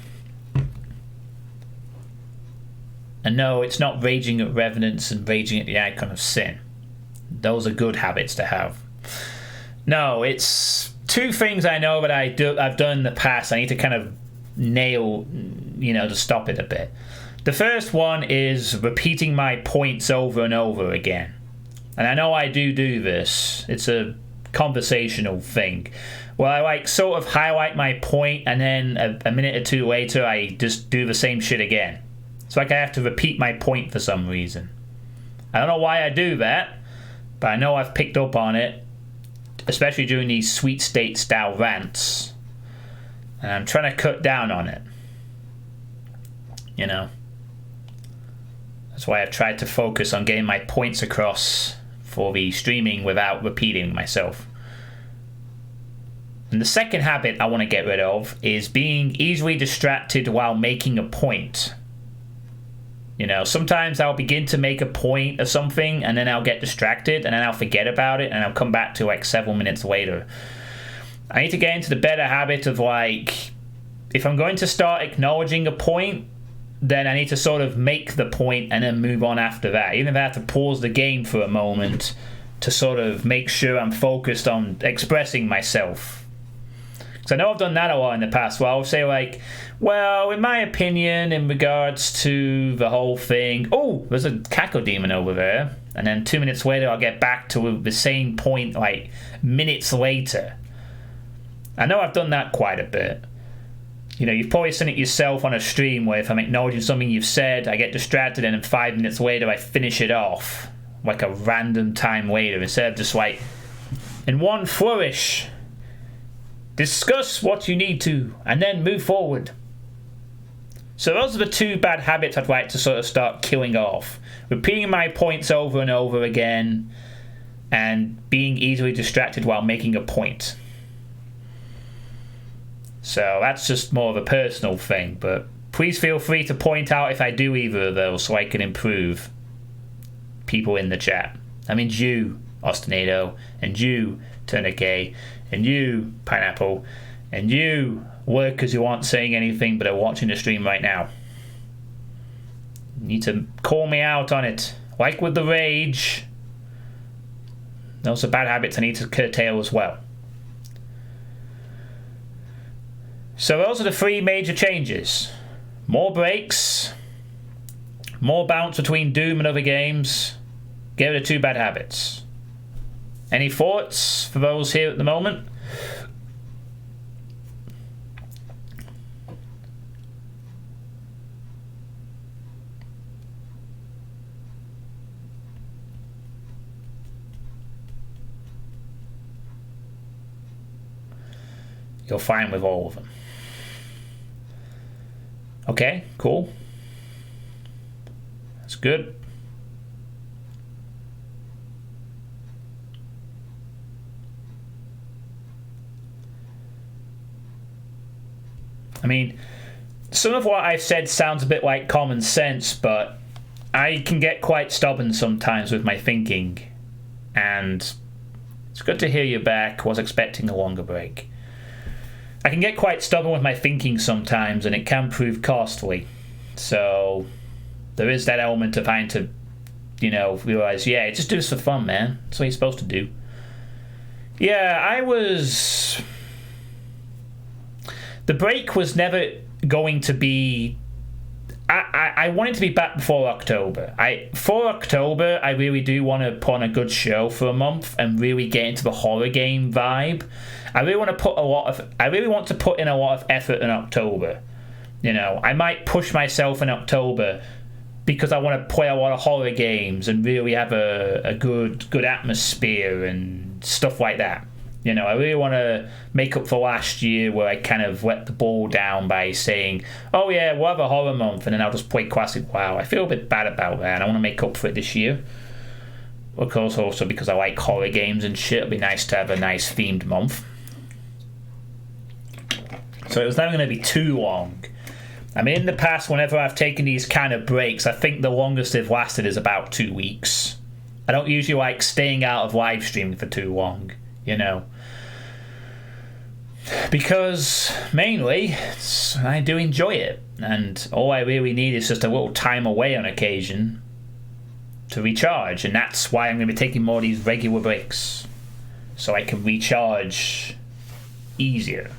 S1: And no, it's not raging at revenants and raging at the icon of sin. Those are good habits to have. No, it's two things I know that I've done in the past. I need to kind of nail, to stop it a bit. The first one is repeating my points over and over again. And I know I do this. It's a conversational thing. Where I sort of highlight my point and then a minute or two later I just do the same shit again. It's like I have to repeat my point for some reason. I don't know why I do that, but I know I've picked up on it, especially during these sweet state style rants. And I'm trying to cut down on it. That's why I've tried to focus on getting my points across for the streaming without repeating myself. And the second habit I want to get rid of is being easily distracted while making a point. Sometimes I'll begin to make a point of something and then I'll get distracted and then I'll forget about it and I'll come back to several minutes later. I need to get into the better habit of if I'm going to start acknowledging a point, then I need to sort of make the point and then move on after that. Even if I have to pause the game for a moment to sort of make sure I'm focused on expressing myself. Because I know I've done that a lot in the past where I'll say well, in my opinion, in regards to the whole thing, oh, there's a cacodemon over there. And then 2 minutes later, I'll get back to the same point minutes later. I know I've done that quite a bit. You've probably seen it yourself on a stream where if I'm acknowledging something you've said, I get distracted and then 5 minutes later I finish it off a random time later instead of just in one flourish. Discuss what you need to and then move forward. So those are the two bad habits I'd like to sort of start killing off. Repeating my points over and over again and being easily distracted while making a point. So that's just more of a personal thing, but please feel free to point out if I do either of those so I can improve. People in the chat. I mean you, Ostinato, and you, Tourniquet, and you, Pineapple, and you, workers who aren't saying anything but are watching the stream right now. You need to call me out on it. Like with the rage, those are bad habits I need to curtail as well. So those are the three major changes. More breaks, more bounce between Doom and other games, get rid of two bad habits. Any thoughts for those here at the moment? You're fine with all of them. Okay, cool. That's good. I mean, some of what I've said sounds a bit like common sense, but I can get quite stubborn sometimes with my thinking. And it's good to hear you back. Was expecting a longer break. I can get quite stubborn with my thinking sometimes, and it can prove costly. So there is that element of having to, realize, just do this for fun, man. That's what you're supposed to do. Yeah, the break was never going to be... I wanted to be back before October. For October, I really do want to put on a good show for a month and really get into the horror game vibe. I really want to put in a lot of effort in October. I might push myself in October because I want to play a lot of horror games and really have a good atmosphere and stuff like that. I really want to make up for last year where I kind of let the ball down by saying, oh yeah, we'll have a horror month and then I'll just play classic WoW. I feel a bit bad about that and I want to make up for it this year. Of course, also because I like horror games and shit, it'd be nice to have a nice themed month. So it was never going to be too long. I mean, in the past, whenever I've taken these kind of breaks, I think the longest they've lasted is about 2 weeks. I don't usually like staying out of live streaming for too long, Because mainly I do enjoy it, and all I really need is just a little time away on occasion to recharge, and that's why I'm going to be taking more of these regular breaks, so I can recharge easier.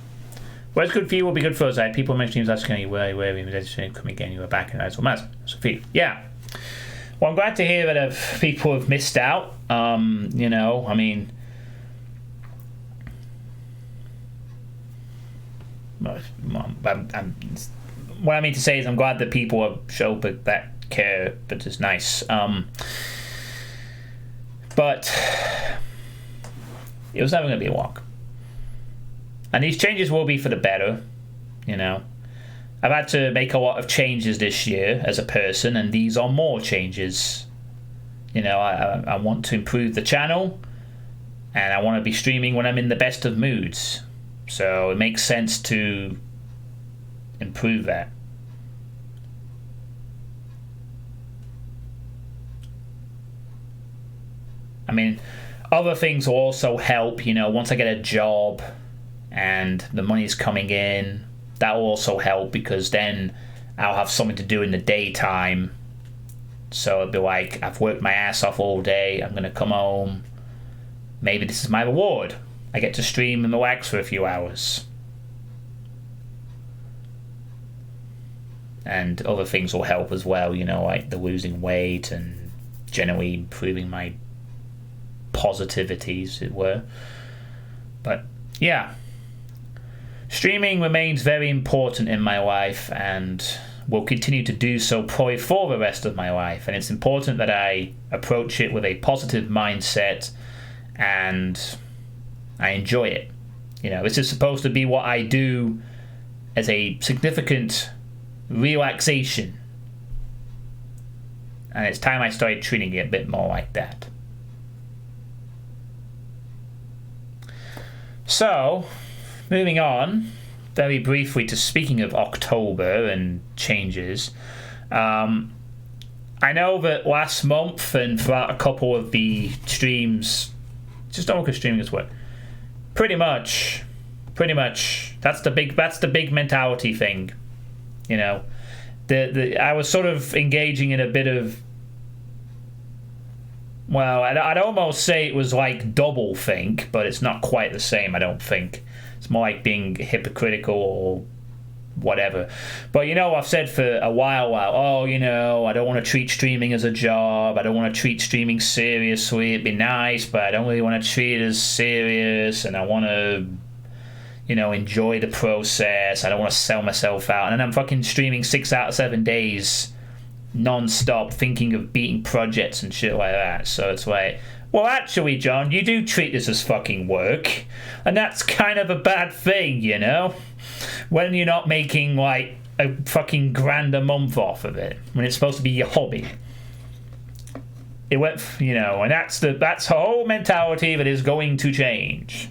S1: What's good for you will be good for us. I have people mentioning asking where we come again, you were back in the so yeah. Well, I'm glad to hear that people have missed out. You know, I mean, what I mean to say is I'm glad that people have shown that care, but it's nice. But it was never going to be a walk. And these changes will be for the better, you know. I've had to make a lot of changes this year as a person, and these are more changes. You know, I want to improve the channel, and I want to be streaming when I'm in the best of moods. So it makes sense to improve that. I mean, other things will also help, you know, once I get a job and the money's coming in, that will also help, because then I'll have something to do in the daytime. So it'll be like, I've worked my ass off all day, I'm going to come home. Maybe this is my reward. I get to stream and relax for a few hours. And other things will help as well, you know, like the losing weight and generally improving my positivity, as it were. But yeah, streaming remains very important in my life and will continue to do so probably for the rest of my life. And it's important that I approach it with a positive mindset and I enjoy it. You know, this is supposed to be what I do as a significant relaxation. And it's time I started treating it a bit more like that. So, moving on very briefly to speaking of October and changes. I know that last month and throughout a couple of the streams, just don't look at streaming as well. Pretty much, that's the big mentality thing, you know. I was sort of engaging in a bit of, well, I'd almost say it was like double think, but it's not quite the same, I don't think. It's more like being hypocritical or whatever. But, you know, I've said for a while, oh, you know, I don't want to treat streaming as a job. I don't want to treat streaming seriously. It'd be nice, but I don't really want to treat it as serious. And I want to, you know, enjoy the process. I don't want to sell myself out. And then I'm fucking streaming 6 out of 7 days non-stop, thinking of beating projects and shit like that. So it's like, well, actually, John, you do treat this as fucking work, and that's kind of a bad thing, you know, when you're not making like a fucking grand a month off of it, when it's supposed to be your hobby. It went, you know, and that's the whole mentality that is going to change.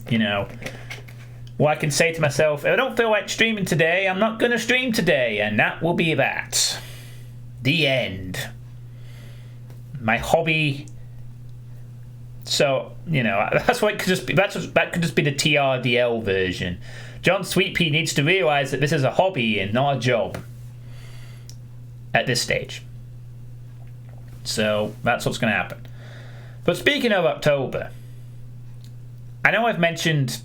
S1: You know, well, I can say to myself, if I don't feel like streaming today, I'm not going to stream today, and that will be that. The end. My hobby. So, you know, that's what it could just be. That could just be the TRDL version. John Suitepee needs to realise that this is a hobby and not a job at this stage. So that's what's going to happen. But speaking of October, I know I've mentioned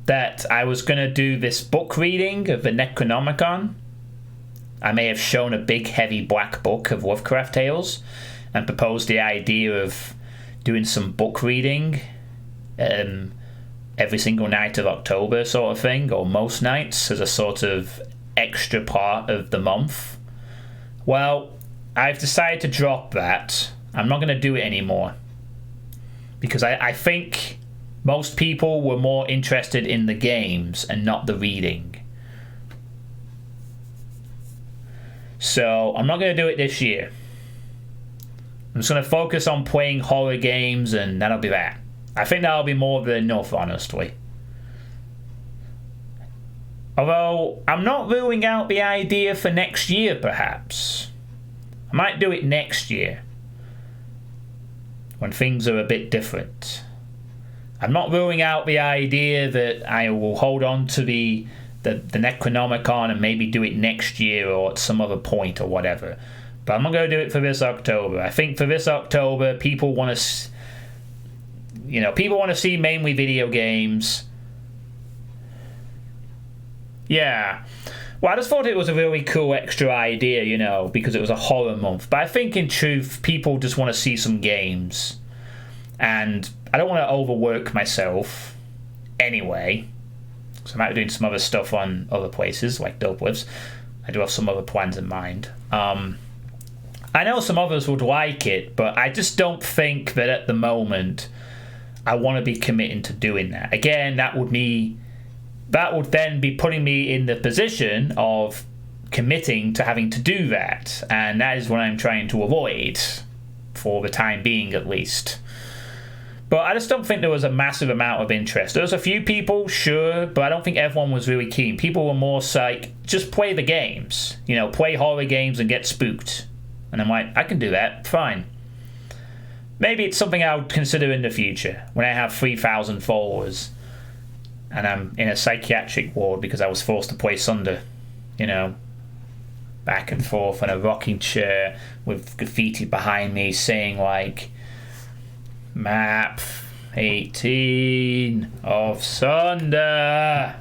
S1: that I was going to do this book reading of the Necronomicon. I may have shown a big heavy black book of Lovecraft tales and proposed the idea of doing some book reading every single night of October sort of thing, or most nights, as a sort of extra part of the month. Well, I've decided to drop that. I'm not going to do it anymore, because I think most people were more interested in the games and not the reading. So I'm not going to do it this year. I'm just going to focus on playing horror games, and that'll be that. I think that'll be more than enough, honestly. Although, I'm not ruling out the idea for next year, perhaps. I might do it next year, when things are a bit different. I'm not ruling out the idea that I will hold on to the Necronomicon and maybe do it next year or at some other point or whatever. But I'm not going to do it for this October. I think for this October, people want to, people want to see mainly video games. Yeah. Well, I just thought it was a really cool extra idea, because it was a horror month. But I think in truth, people just want to see some games. And I don't want to overwork myself anyway. So I'm out doing some other stuff on other places, like Dope Lives. I do have some other plans in mind. I know some others would like it, but I just don't think that at the moment I want to be committing to doing that. Again, that would then be putting me in the position of committing to having to do that. And that is what I'm trying to avoid, for the time being at least. But I just don't think there was a massive amount of interest. There was a few people, sure, but I don't think everyone was really keen. People were more like, just play the games. Play horror games and get spooked. And I'm like, I can do that, fine. Maybe it's something I'll consider in the future, when I have 3,000 followers. And I'm in a psychiatric ward because I was forced to play Sunder. Back and forth in a rocking chair with graffiti behind me saying like, Map 18 of Sunder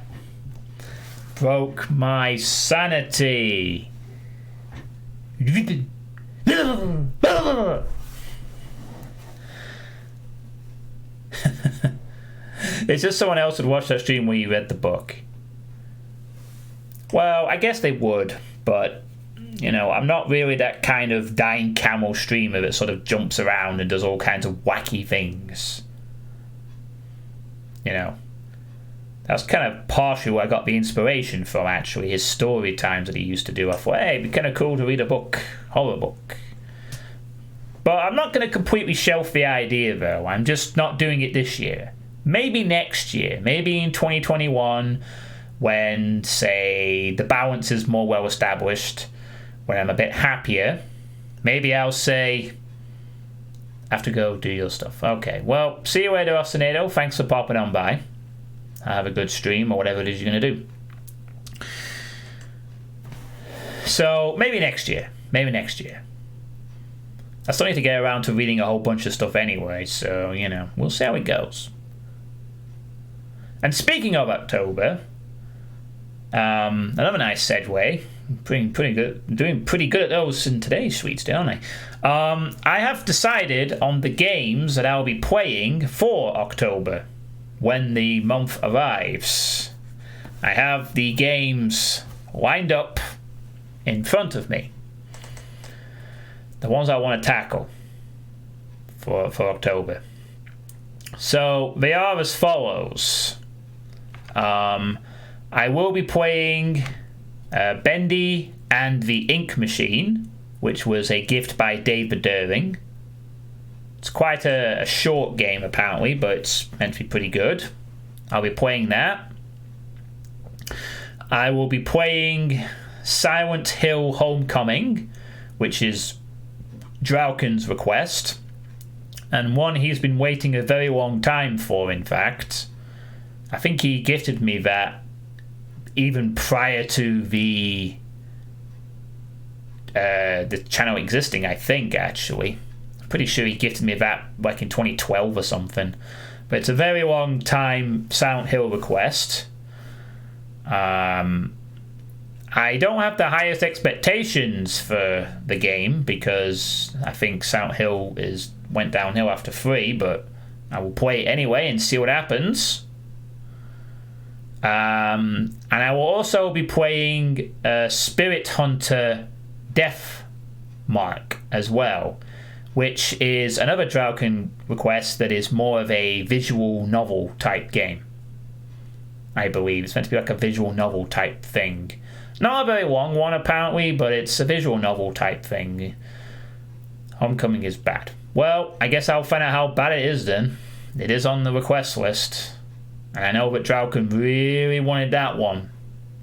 S1: broke my sanity. It's just someone else would watch that stream where you read the book. Well, I guess they would, but I'm not really that kind of dying camel streamer that sort of jumps around and does all kinds of wacky things. That's kind of partially where I got the inspiration from, actually. His story times that he used to do. I thought, hey, it'd be kind of cool to read a book, horror book. But I'm not going to completely shelf the idea, though. I'm just not doing it this year. Maybe next year. Maybe in 2021, when, say, the balance is more well established, when I'm a bit happier, maybe I'll say, have to go do your stuff. Okay, well, see you later, Ostinato. Thanks for popping on by. Have a good stream or whatever it is you're going to do. So, maybe next year. I still need to get around to reading a whole bunch of stuff anyway, so, we'll see how it goes. And speaking of October, another nice segue. Pretty good. Doing pretty good at those in today's tweets, don't I? I have decided on the games that I'll be playing for October when the month arrives. I have the games lined up in front of me. The ones I want to tackle for October. So they are as follows. I will be playing Bendy and the Ink Machine, which was a gift by David During. It's quite a short game apparently, but it's meant to be pretty good. I'll be playing that. I will be playing Silent Hill Homecoming, which is Drauken's request, and one he's been waiting a very long time for, in fact. I think he gifted me that even prior to the channel existing, I think, actually. I'm pretty sure he gifted me that like in 2012 or something. But it's a very long time Silent Hill request. I don't have the highest expectations for the game because I think Silent Hill went downhill after 3, but I will play it anyway and see what happens. And I will also be playing Spirit Hunter Death Mark as well, which is another Drauken request that is more of a visual novel type game. I believe it's meant to be like a visual novel type thing. Not a very long one apparently, but it's a visual novel type thing. Homecoming is bad. Well, I guess I'll find out how bad it is then. It is on the request list. And I know that Drauken really wanted that one,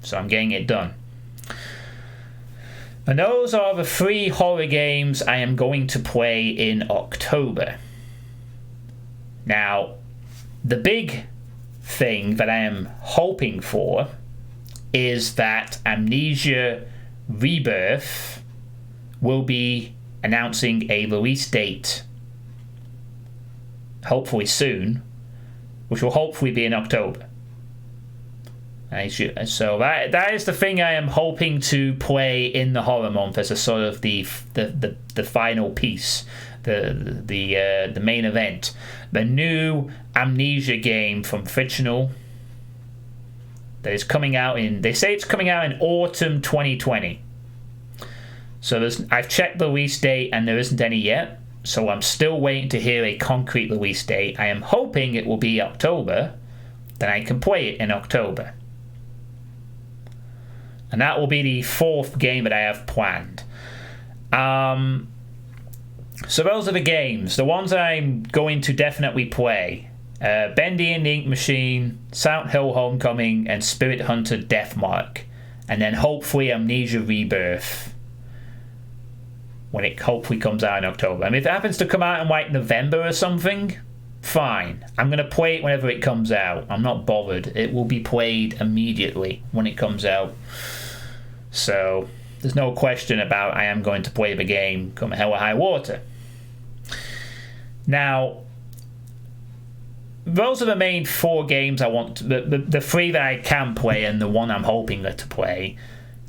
S1: so I'm getting it done. And those are the 3 horror games I am going to play in October. Now, the big thing that I am hoping for is that Amnesia Rebirth will be announcing a release date hopefully soon, which will hopefully be in October. So that is the thing I am hoping to play in the horror month as a sort of the final piece, the main event. The new Amnesia game from Fictional that is coming out in, they say it's coming out in autumn 2020. So I've checked the release date and there isn't any yet. So I'm still waiting to hear a concrete release date. I am hoping it will be October. Then I can play it in October. And that will be the 4th game that I have planned. So those are the games. The ones I'm going to definitely play. Bendy and the Ink Machine, Silent Hill Homecoming, and Spirit Hunter Deathmark. And then hopefully Amnesia Rebirth, when it hopefully comes out in October. I mean, if it happens to come out in like November or something, fine. I'm going to play it whenever it comes out. I'm not bothered. It will be played immediately when it comes out. So there's no question about I am going to play the game come hell or high water. Now, those are the main 4 games I want, the 3 that I can play and the one I'm hoping to play.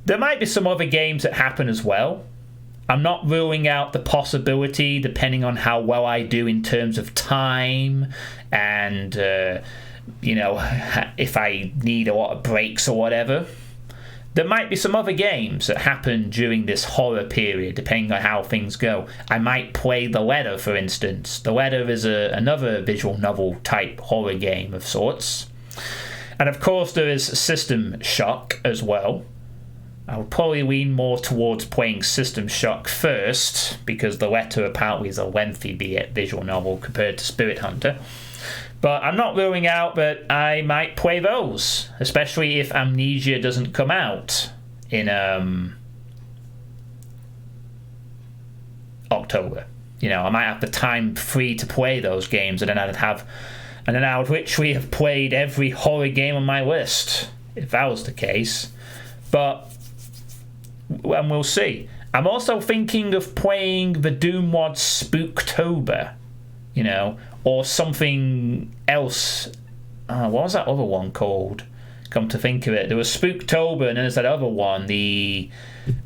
S1: There might be some other games that happen as well. I'm not ruling out the possibility, depending on how well I do in terms of time and, if I need a lot of breaks or whatever. There might be some other games that happen during this horror period, depending on how things go. I might play The Letter, for instance. The Letter is another visual novel type horror game of sorts. And of course there is System Shock as well. I would probably lean more towards playing System Shock first, because The Letter apparently is a lengthy visual novel compared to Spirit Hunter. But I'm not ruling out that I might play those, especially if Amnesia doesn't come out in October. I might have the time free to play those games, and then I would literally have played every horror game on my list if that was the case. And we'll see. I'm also thinking of playing the Doomwad Spooktober, or something else. What was that other one called? Come to think of it, there was Spooktober, and then there's that other one, the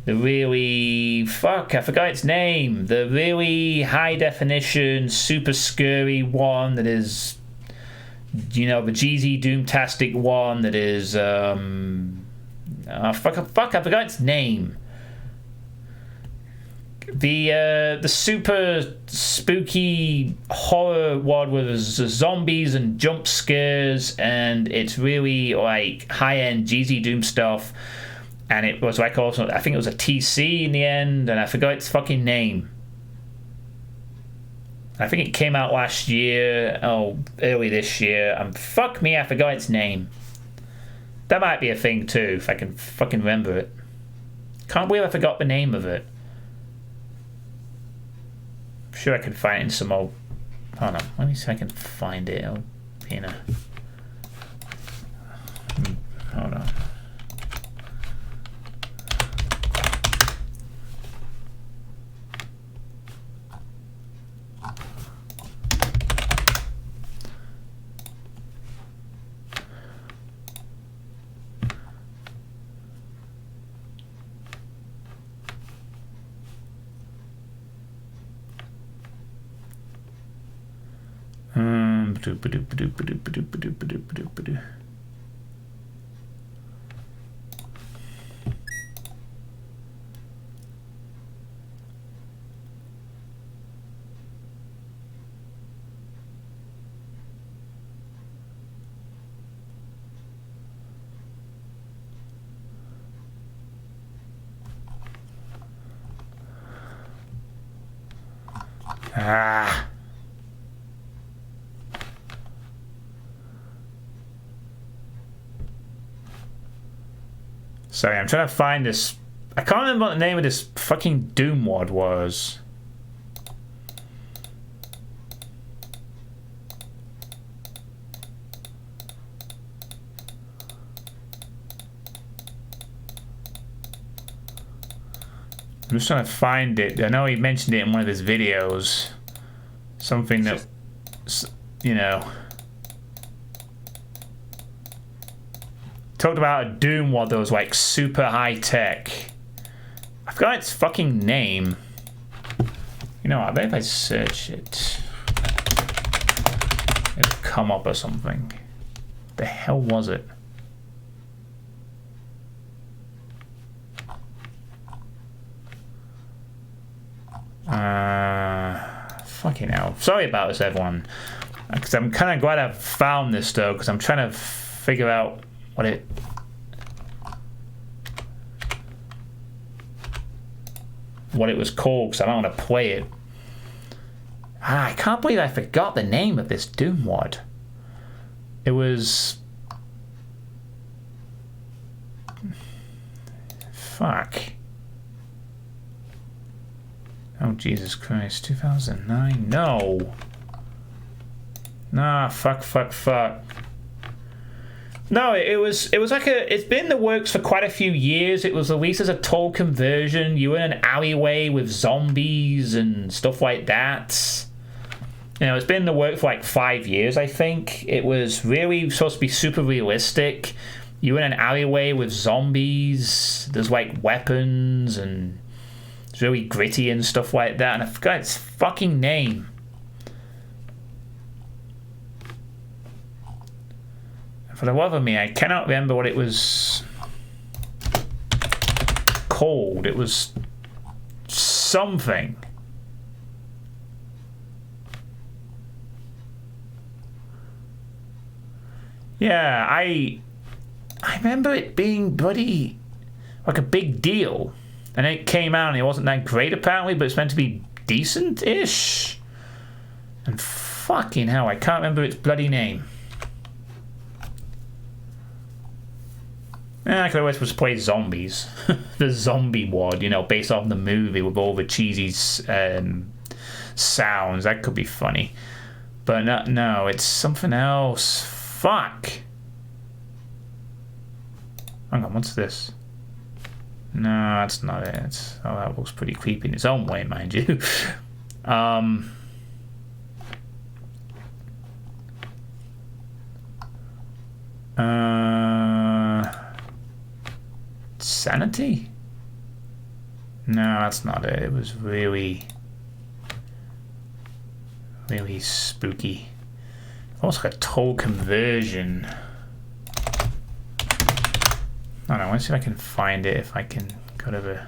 S1: really, I forgot its name. The really high definition, super scary one that is, the GZ Doomtastic one that is, I forgot its name. The super spooky horror one with zombies and jump scares, and it's really like high-end GZ Doom stuff, and it was like also, I think it was a TC in the end, and I forgot its fucking name. I think it came out last year, early this year, and fuck me, I forgot its name. That might be a thing too, if I can fucking remember it. Can't believe I forgot the name of it. I'm sure I can find it in some old... Hold on, let me see if I can find it. Hold on. Sorry, I'm trying to find this. I can't remember what the name of this fucking Doomwad was. I'm just trying to find it. I know he mentioned it in one of his videos. Something that, you know, talked about a Doom mod that was like super high tech. I forgot its fucking name. You know what? I bet if I search it, it'll come up or something. The hell was it? Fucking hell. Sorry about this, everyone. Because I'm kind of glad I found this, though, because I'm trying to figure out what it... what it was called, because I don't want to play it. I can't believe I forgot the name of this Doom mod. It was... fuck. Oh, Jesus Christ. 2009? No. Nah, fuck. No, it was like it's been in the works for quite a few years. It was released as a total conversion. You were in an alleyway with zombies and stuff like that. You know, it's been in the works for like 5 years, I think. It was really supposed to be super realistic. You were in an alleyway with zombies. There's like weapons and it's really gritty and stuff like that. And I forgot its fucking name. For the love of me, I cannot remember what it was called. It was something. Yeah, I remember it being bloody like a big deal. And it came out and it wasn't that great apparently, but it's meant to be decent-ish. And fucking hell, I can't remember its bloody name. I could always just play zombies. The zombie mod, you know, based off the movie with all the cheesy sounds. That could be funny. But no, it's something else. Fuck. Hang on, what's this? No, that's not it. Oh, that looks pretty creepy in its own way, mind you. Sanity? No, that's not it. It was really spooky. Almost like a total conversion. I don't know, let's see if I can find it, if I can go to the...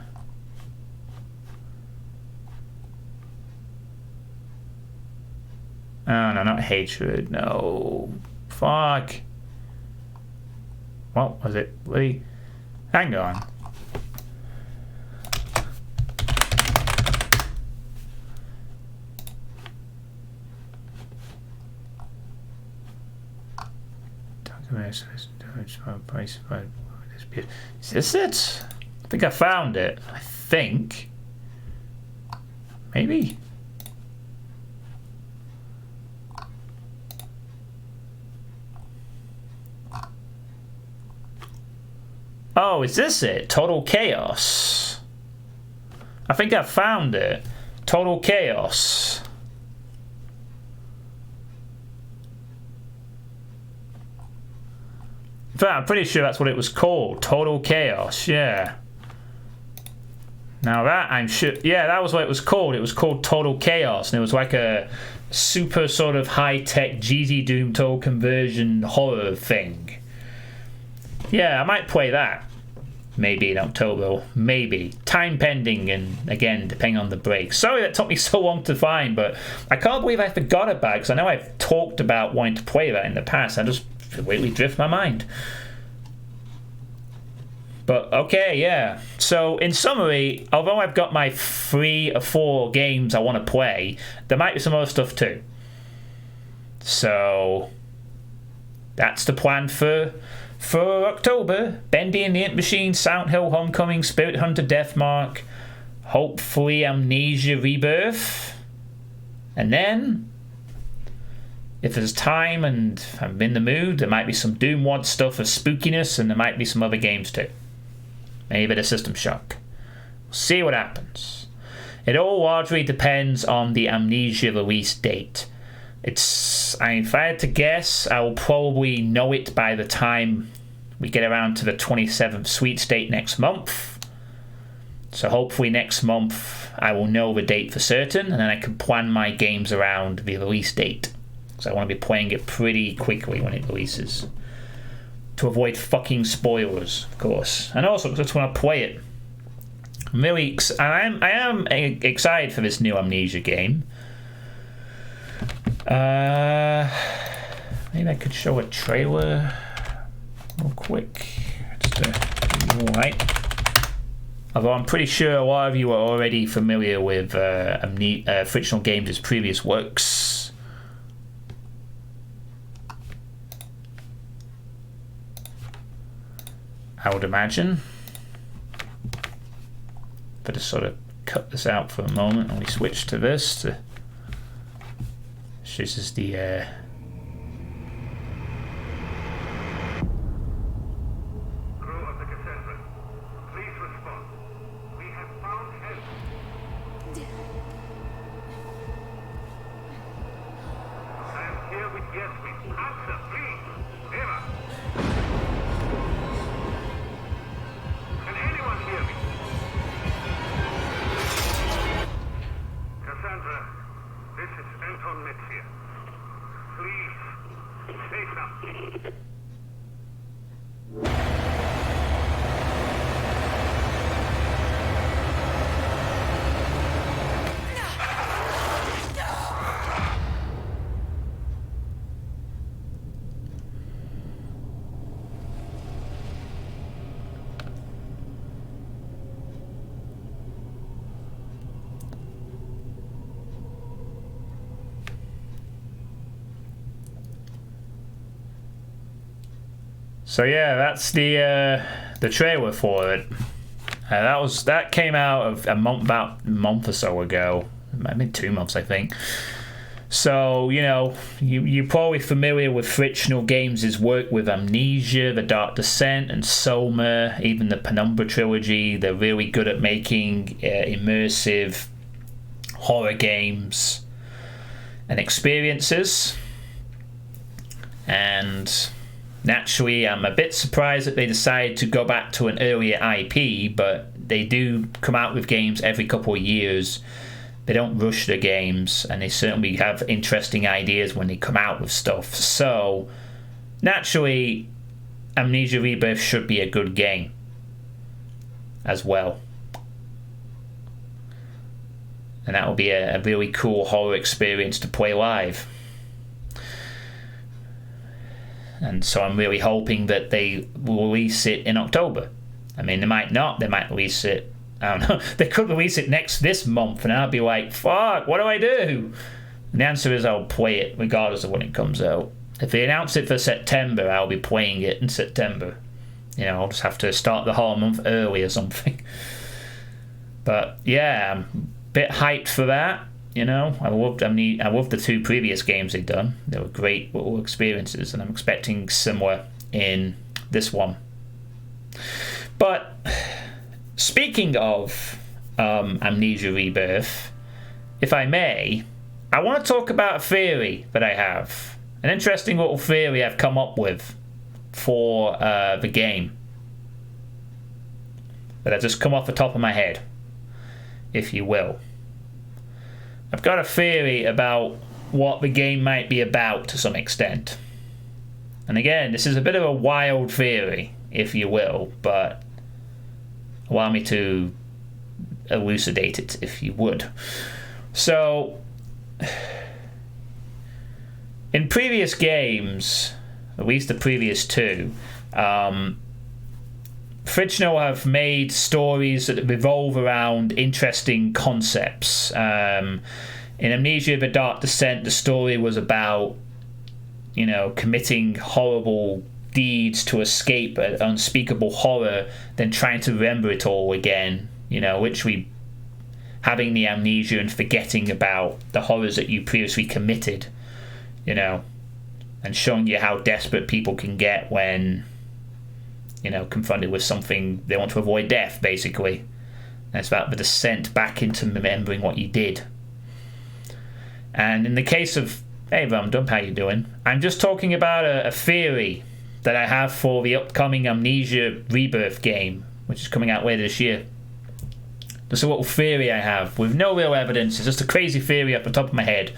S1: Oh, no, not hatred. No. Fuck. What was it? Wait. Hang on. Is this it? I think I found it. I think. Maybe. Oh, is this it? Total Chaos. I think I found it. Total Chaos. In fact, I'm pretty sure that's what it was called. Total Chaos, yeah. Now that I'm sure... yeah, that was what it was called. It was called Total Chaos. And it was like a super sort of high-tech GZ Doom total conversion horror thing. Yeah, I might play that. Maybe in October. Maybe. Time pending, and again, depending on the break. Sorry that took me so long to find, but I can't believe I forgot about it, because I know I've talked about wanting to play that in the past. I just completely drift my mind. But okay, yeah. So in summary, although I've got my 3 or 4 games I want to play, there might be some other stuff too. So that's the plan for October. Bendy and the Int Machine, Silent Hill Homecoming, Spirit Hunter Deathmark, hopefully Amnesia Rebirth, and then if there's time and I'm in the mood, there might be some Doom mod stuff for spookiness, and there might be some other games too. Maybe a bit of System Shock. See what happens. It all largely depends on the Amnesia release date. If I had to guess, I will probably know it by the time we get around to the 27th sweets date next month. So hopefully next month I will know the date for certain, and then I can plan my games around the release date. So I want to be playing it pretty quickly when it releases, to avoid fucking spoilers, of course. And also because I just want to play it. I am excited for this new Amnesia game. Maybe I could show a trailer real quick. Alright. Although I'm pretty sure a lot of you are already familiar with Frictional Games' previous works. I would imagine. But to sort of cut this out for a moment, and we switch to this. This is the
S2: crew of the Cassandra. Please respond. We have found help. I am here with Yasmin. Answer, please. Eva. Can anyone hear me? Cassandra, this is Anton Metz here. Please, say something.
S1: So yeah, that's the trailer for it. That came out of about a month or so ago. I mean 2 months, I think. So you're probably familiar with Frictional Games' work with Amnesia, The Dark Descent, and Soma, even the Penumbra trilogy. They're really good at making immersive horror games and experiences. And naturally, I'm a bit surprised that they decided to go back to an earlier IP, but they do come out with games every couple of years. They don't rush their games, and they certainly have interesting ideas when they come out with stuff. So, naturally, Amnesia Rebirth should be a good game as well. And that will be a really cool horror experience to play live. And so I'm really hoping that they will release it in October. I mean, they might not. They might release it, I don't know. They could release it this month, and I'll be like, fuck, what do I do? And the answer is I'll play it regardless of when it comes out. If they announce it for September, I'll be playing it in September. I'll just have to start the whole month early or something. But yeah, I'm a bit hyped for that. I loved the 2 previous games they'd done. They were great little experiences, and I'm expecting similar in this one. But speaking of Amnesia Rebirth, if I may, I want to talk about a theory that I have. An interesting little theory I've come up with for the game. That I just come off the top of my head, if you will. I've got a theory about what the game might be about to some extent. And again, this is a bit of a wild theory, if you will, but allow me to elucidate it, if you would. So, in previous games, at least the previous 2, Frictional have made stories that revolve around interesting concepts. In Amnesia: The Dark Descent, the story was about, committing horrible deeds to escape an unspeakable horror, then trying to remember it all again. Literally having the amnesia and forgetting about the horrors that you previously committed. And showing you how desperate people can get when confronted with something they want to avoid death, basically. And it's about the descent back into remembering what you did. And in the case of, hey Rumdump, how you doing? I'm just talking about a theory that I have for the upcoming Amnesia Rebirth game, which is coming out later this year. Just a little theory I have with no real evidence. It's just a crazy theory off the top of my head.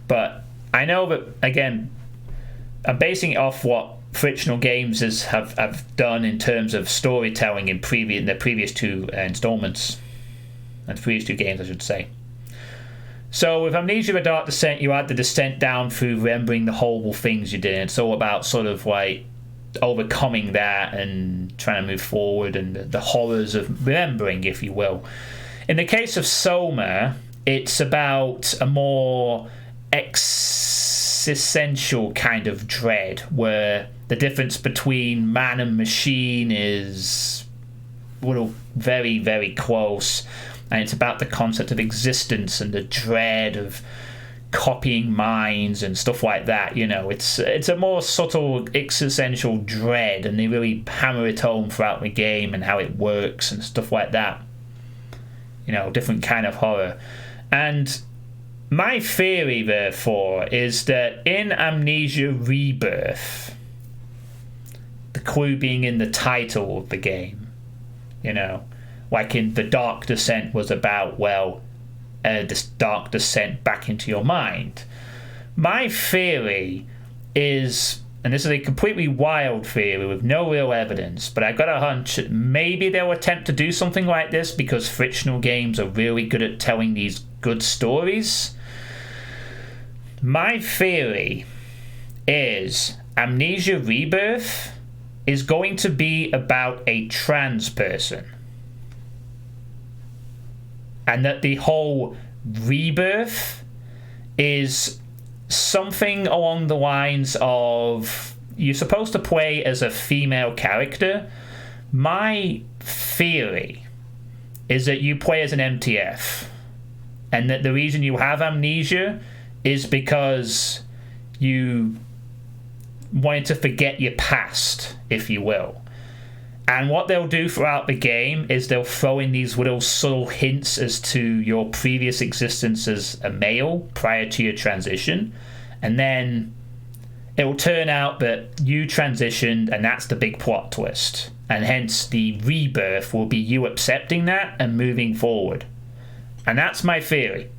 S1: But I know that, again, I'm basing it off what Frictional Games have done in terms of storytelling in the previous two installments. And the previous two games, I should say. So with Amnesia: The Dark Descent, you had the descent down through remembering the horrible things you did. It's all about sort of like overcoming that and trying to move forward and the horrors of remembering, if you will. In the case of Soma, it's about a more existential kind of dread, where the difference between man and machine is very, very close. And it's about the concept of existence and the dread of copying minds and stuff like that. You know, it's a more subtle existential dread, and they really hammer it home throughout the game and how it works and stuff like that. You know, different kind of horror. And my theory, therefore, is that in Amnesia Rebirth, the clue being in the title of the game, you know, like in The Dark Descent was about, this dark descent back into your mind. My theory is, and this is a completely wild theory with no real evidence, but I got a hunch that maybe they'll attempt to do something like this because Frictional Games are really good at telling these good stories. My theory is Amnesia Rebirth is going to be about a trans person. And that the whole rebirth is something along the lines of you're supposed to play as a female character. My theory is that you play as an MTF, and that the reason you have amnesia is because you wanted to forget your past, if you will. And what they'll do throughout the game is they'll throw in these little subtle hints as to your previous existence as a male prior to your transition. And then it will turn out that you transitioned, and that's the big plot twist. And hence the rebirth will be you accepting that and moving forward. And that's my theory.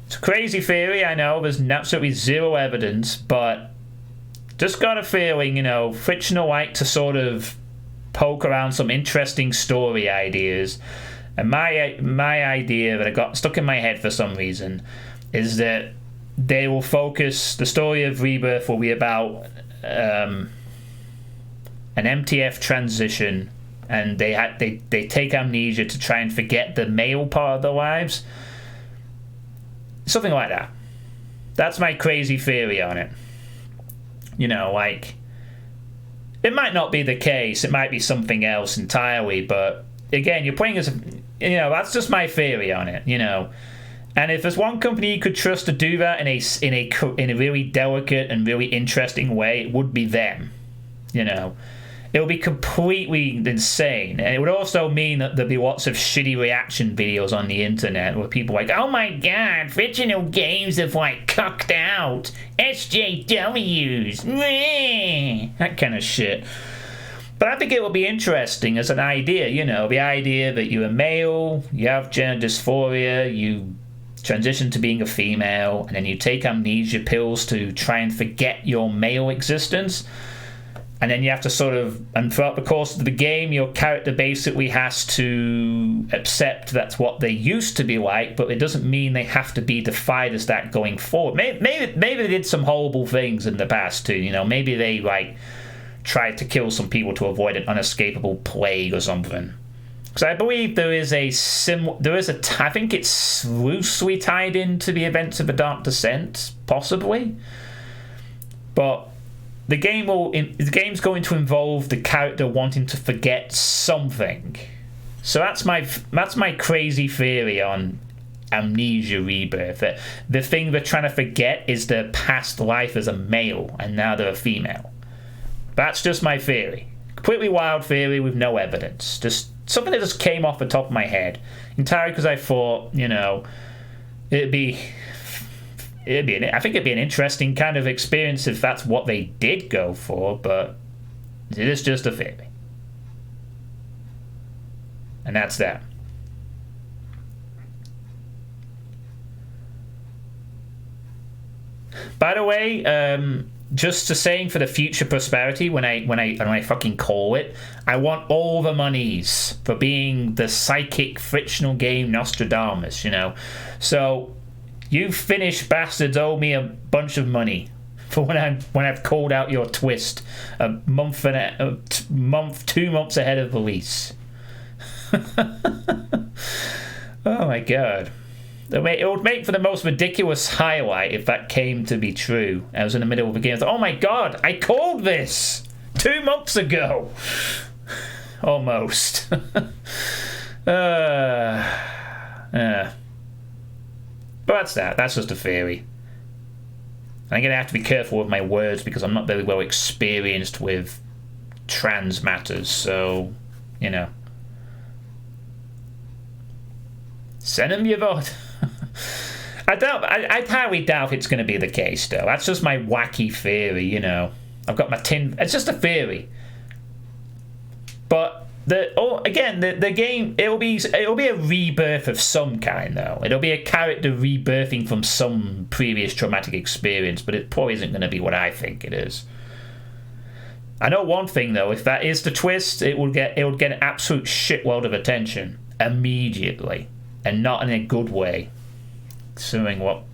S1: It's a crazy theory, I know. There's absolutely zero evidence, but just got a feeling, you know, Frictional like to sort of poke around some interesting story ideas. And my idea that I got stuck in my head for some reason is that they will focus, the story of Rebirth will be about an MTF transition, and they take amnesia to try and forget the male part of their lives. Something like that. That's my crazy theory on it. You know, like, it might not be the case. It might be something else entirely. But again, you're playing as, you know, that's just my theory on it. You know, and if there's one company you could trust to do that in a really delicate and really interesting way, it would be them. You know, it would be completely insane, and it would also mean that there'd be lots of shitty reaction videos on the internet where people are like, oh my god, Frictional Games have like cucked out SJWs, that kind of shit. But I think it would be interesting as an idea, you know, the idea that you're a male, you have gender dysphoria, you transition to being a female, and then you take amnesia pills to try and forget your male existence. And then you have to sort of, and throughout the course of the game, your character basically has to accept that's what they used to be like, but it doesn't mean they have to be defined as that going forward. Maybe they did some horrible things in the past too, you know. Maybe they like tried to kill some people to avoid an unescapable plague or something. Because I believe there is I think it's loosely tied into the events of The Dark Descent, possibly. But the game's going to involve the character wanting to forget something. So that's my crazy theory on Amnesia Rebirth. That the thing they're trying to forget is their past life as a male, and now they're a female. That's just my theory. Completely wild theory with no evidence. Just something that just came off the top of my head. Entirely because I thought, you know, I think it'd be an interesting kind of experience if that's what they did go for, but it is just a theory. And that's that. By the way, just to saying for the future prosperity, when I fucking call it, I want all the monies for being the psychic frictional game Nostradamus, you know. So you Finnish bastards owe me a bunch of money for when I've called out your twist a month 2 months ahead of release. Oh my god. It would make for the most ridiculous highlight if that came to be true. I was in the middle of a game. I thought, oh my god, I called this 2 months ago. Almost. But that's that. That's just a theory. I'm going to have to be careful with my words because I'm not very well experienced with trans matters. So, you know. Send them your vote. I highly doubt it's going to be the case, though. That's just my wacky theory, you know. I've got my tin. It's just a theory. But the game it'll be a rebirth of some kind, though. It'll be a character rebirthing from some previous traumatic experience, but it probably isn't going to be what I think it is. I know one thing, though. If that is the twist, it will get an absolute shitload of attention immediately. And not in a good way, considering what,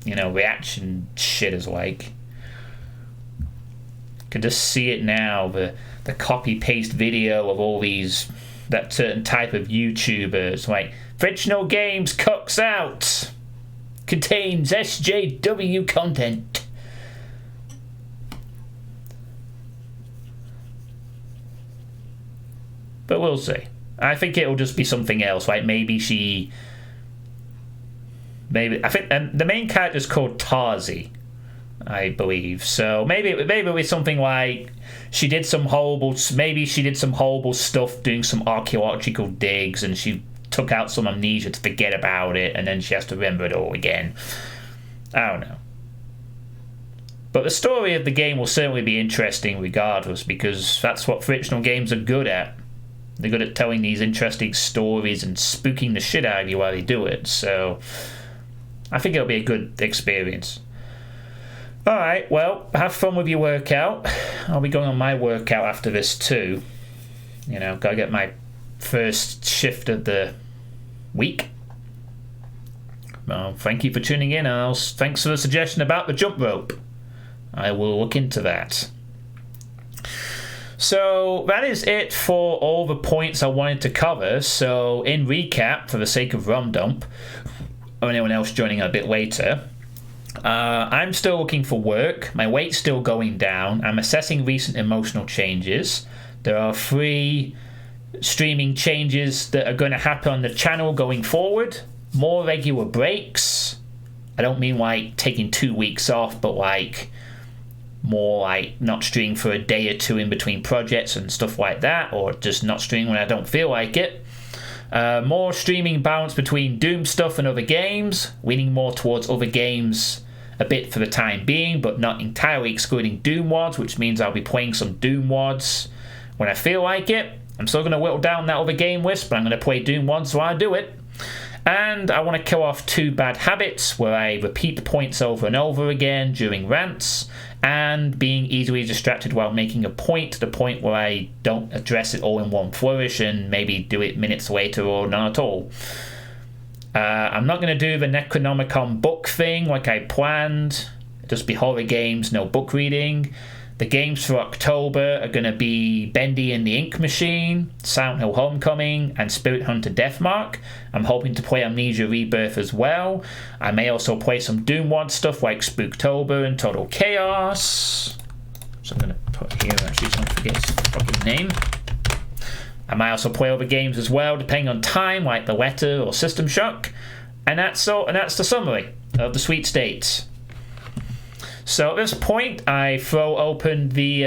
S1: you know, reaction shit is like. Can just see it now, the copy paste video of all that certain type of YouTubers, like fictional games cucks out, contains SJW content. But we'll see. I think it'll just be something else. Like maybe I think the main character's called Tarzi, I believe. So maybe it'll be something like she did some horrible stuff doing some archaeological digs, and she took out some amnesia to forget about it, and then she has to remember it all again. I don't know. But the story of the game will certainly be interesting regardless, because that's what fictional games are good at. They're good at telling these interesting stories and spooking the shit out of you while they do it. So I think it'll be a good experience. Alright, well, have fun with your workout. I'll be going on my workout after this too. You know, gotta get my first shift of the week. Well, thank you for tuning in. Thanks for the suggestion about the jump rope. I will look into that. So that is it for all the points I wanted to cover. So in recap, for the sake of Rum Dump, or anyone else joining a bit later, I'm still looking for work. My weight's still going down. I'm assessing recent emotional changes. There are 3 streaming changes that are going to happen on the channel going forward. More regular breaks. I don't mean like taking 2 weeks off, but like more like not streaming for a day or 2 in between projects and stuff like that, or just not streaming when I don't feel like it. More streaming balance between Doom stuff and other games, leaning more towards other games a bit for the time being, but not entirely excluding Doom WODs, which means I'll be playing some Doom WODs when I feel like it. I'm still going to whittle down that other game list, but I'm going to play Doom WODs while I do it. And I want to kill off 2 bad habits where I repeat points over and over again during rants, and being easily distracted while making a point to the point where I don't address it all in one flourish and maybe do it minutes later or none at all. I'm not going to do the Necronomicon book thing like I planned. It'll just be horror games, no book reading. The games for October are going to be Bendy and the Ink Machine, Silent Hill Homecoming, and Spirit Hunter Deathmark. I'm hoping to play Amnesia Rebirth as well. I may also play some Doom WOD stuff like Spooktober and Total Chaos. So I'm going to put here actually so I don't forget his fucking name. I might also play other games as well, depending on time, like The Letter or System Shock. And that's the summary of the Sweet States. So at this point, I throw open the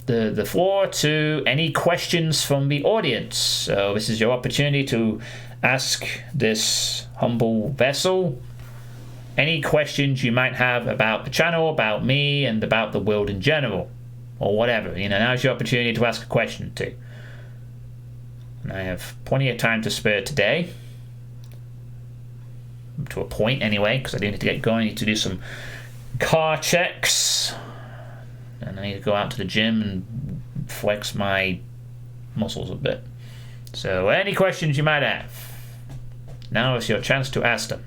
S1: the floor to any questions from the audience. So this is your opportunity to ask this humble vessel any questions you might have about the channel, about me, and about the world in general, or whatever. Now's your opportunity to ask a question too. And I have plenty of time to spare today. To a point anyway, because I do need to get going. I need to do some car checks. And I need to go out to the gym and flex my muscles a bit. So any questions you might have, now is your chance to ask them.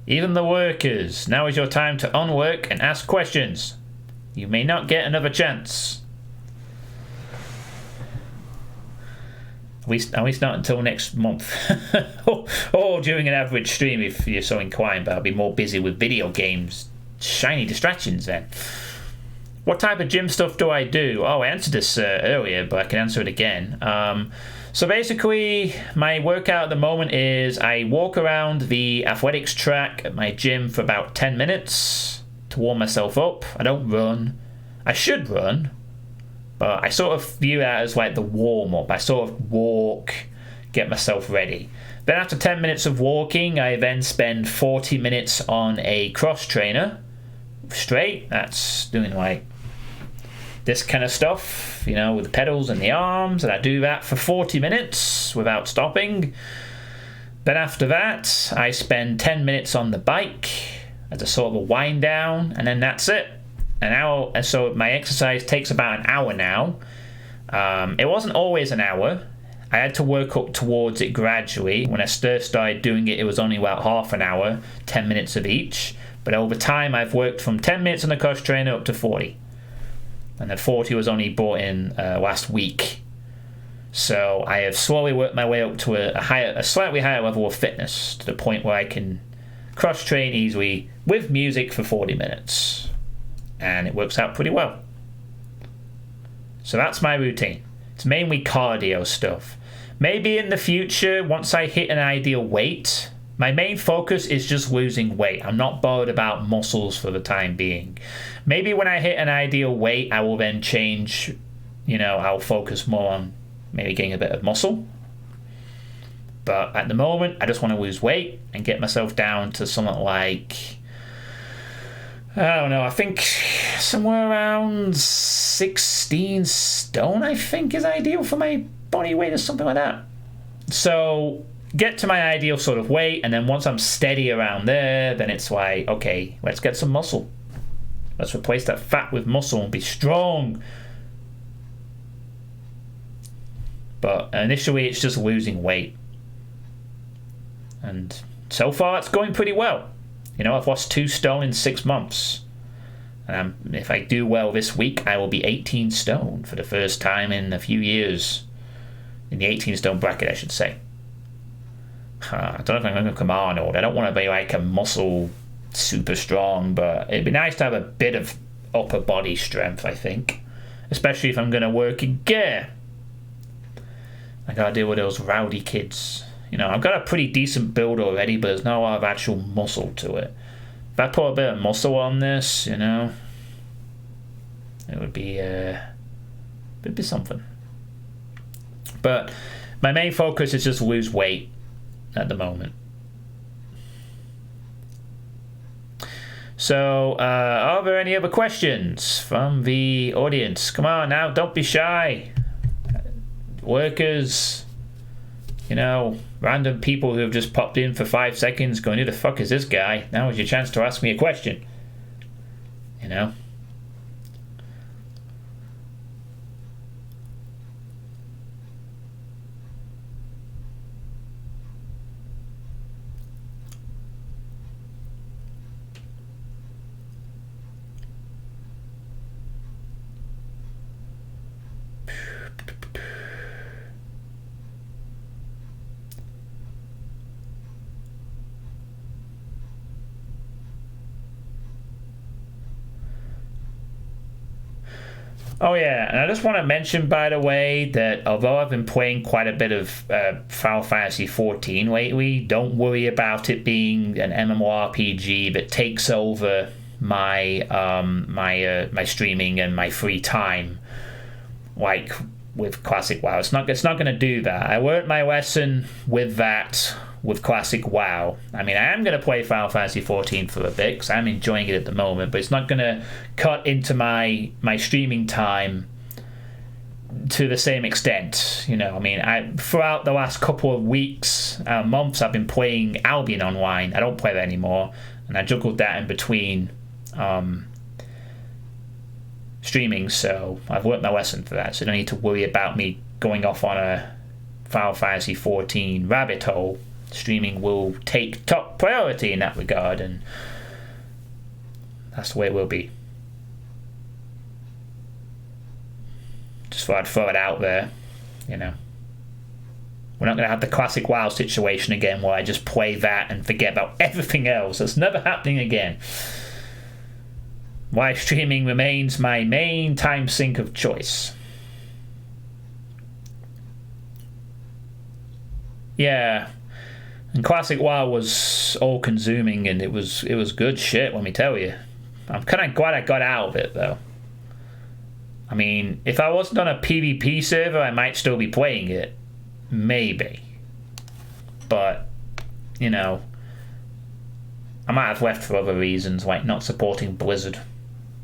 S1: Even the workers, now is your time to unwork and ask questions. You may not get another chance. At least not until next month. or during an average stream if you're so inclined, but I'll be more busy with video games. Shiny distractions then. What type of gym stuff do I do? Oh, I answered this earlier, but I can answer it again. So basically, my workout at the moment is I walk around the athletics track at my gym for about 10 minutes to warm myself up. I don't run. I should run, but I sort of view that as like the warm-up. I sort of walk, get myself ready. Then after 10 minutes of walking, I then spend 40 minutes on a cross trainer. Straight, that's doing like this kind of stuff, with the pedals and the arms, and I do that for 40 minutes without stopping. Then after that, I spend 10 minutes on the bike as a sort of a wind down, and then that's it. An hour, and so my exercise takes about an hour now. It wasn't always an hour. I had to work up towards it gradually. When I first started doing it, it was only about half an hour, 10 minutes of each. But over time, I've worked from 10 minutes on the cross trainer up to 40. And the 40 was only brought in last week. So I have slowly worked my way up to a slightly higher level of fitness, to the point where I can cross train easily with music for 40 minutes. And it works out pretty well. So that's my routine. It's mainly cardio stuff. Maybe in the future, once I hit an ideal weight, my main focus is just losing weight. I'm not bothered about muscles for the time being. Maybe when I hit an ideal weight, I will then change, I'll focus more on maybe getting a bit of muscle. But at the moment, I just want to lose weight and get myself down to something like, I don't know, I think somewhere around 16 stone, I think, is ideal for my body weight or something like that. So get to my ideal sort of weight, and then once I'm steady around there, then it's like, okay, let's get some muscle. Let's replace that fat with muscle and be strong. But initially, it's just losing weight. And so far, it's going pretty well. I've lost 2 stone in 6 months. And if I do well this week, I will be 18 stone for the first time in a few years. In the 18 stone bracket, I should say. I don't know if I'm going to become Arnold. I don't want to be like a muscle super strong, but it'd be nice to have a bit of upper body strength, I think. Especially if I'm going to work in gear. I got to deal with those rowdy kids. I've got a pretty decent build already, but there's not a lot of actual muscle to it. If I put a bit of muscle on this, it would be something. But my main focus is just lose weight at the moment. So, are there any other questions from the audience? Come on now, don't be shy. Workers, random people who have just popped in for 5 seconds going, who the fuck is this guy? Now is your chance to ask me a question. Oh yeah, and I just want to mention, by the way, that although I've been playing quite a bit of Final Fantasy XIV lately, don't worry about it being an MMORPG that takes over my my streaming and my free time, like with Classic WoW. It's not going to do that. I learned my lesson with that with Classic WoW. I mean, I am going to play Final Fantasy XIV for a bit because I'm enjoying it at the moment, but it's not going to cut into my streaming time to the same extent. You know, I mean, throughout the last couple of weeks, months, I've been playing Albion Online. I don't play that anymore, and I juggled that in between streaming, so I've learnt my lesson for that, so I don't need to worry about me going off on a Final Fantasy XIV rabbit hole. Streaming will take top priority in that regard, and that's the way it will be. Just thought I'd throw it out there, you know. We're not going to have the Classic WoW situation again where I just play that and forget about everything else. That's never happening again. Live streaming remains my main time sink of choice. Yeah, and Classic WoW was all-consuming, and it was good shit, let me tell you. I'm kind of glad I got out of it, though. I mean, if I wasn't on a PvP server, I might still be playing it. Maybe. But, you know, I might have left for other reasons, like not supporting Blizzard.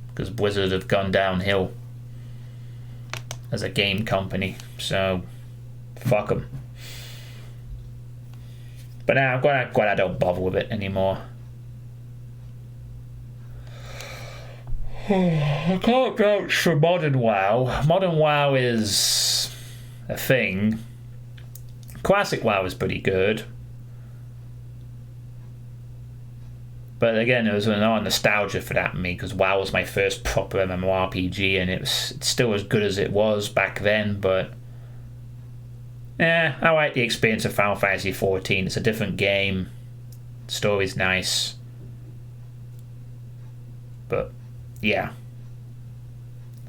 S1: Because Blizzard have gone downhill as a game company. So, fuck them. But now I'm glad I don't bother with it anymore. I can't vouch for Modern WoW. Modern WoW is a thing. Classic WoW is pretty good. But again, there was a lot of nostalgia for that for me, because WoW was my first proper MMORPG, and it's still as good as it was back then, but I like the experience of Final Fantasy XIV. It's a different game. The story's nice. But yeah,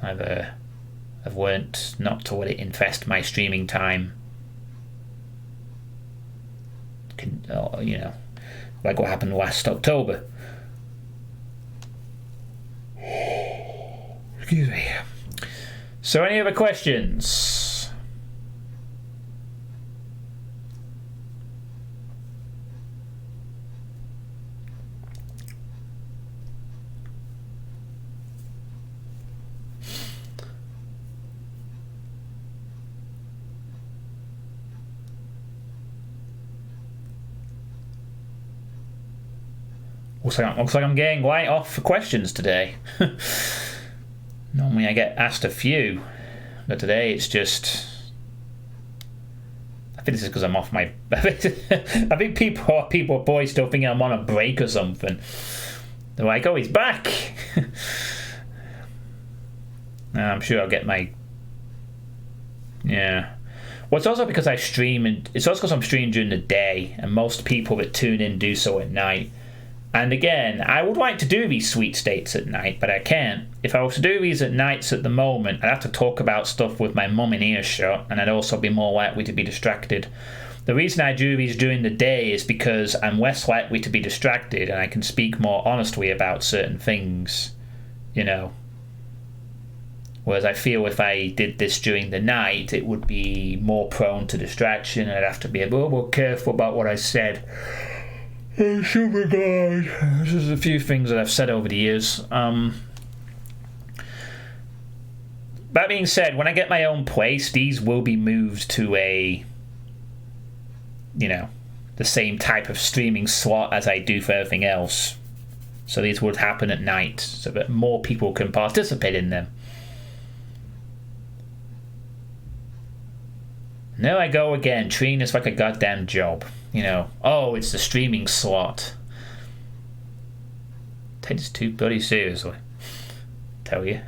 S1: I've learnt not to let it infest my streaming time. You know, like what happened last October. Excuse me. So, any other questions? Looks like I'm getting light off for questions today. Normally I get asked a few, but today it's just... I think this is because I'm off my... I think people are probably still thinking I'm on a break or something. They're like, oh, he's back! I'm sure I'll get my... Yeah. Well, it's also because I stream, and it's also because I'm streaming during the day, and most people that tune in do so at night. And again, I would like to do these sweet states at night, but I can't. If I was to do these at nights at the moment, I'd have to talk about stuff with my mum in earshot, and I'd also be more likely to be distracted. The reason I do these during the day is because I'm less likely to be distracted, and I can speak more honestly about certain things, you know. Whereas I feel if I did this during the night, it would be more prone to distraction, and I'd have to be a little more careful about what I said. This is a few things that I've said over the years. That being said, when I get my own place, these will be moved to a, you know, the same type of streaming slot as I do for everything else. So these would happen at night, so that more people can participate in them. There I go again, treating this like a goddamn job. You know, oh, it's the streaming slot. Take this too bloody seriously. Tell you.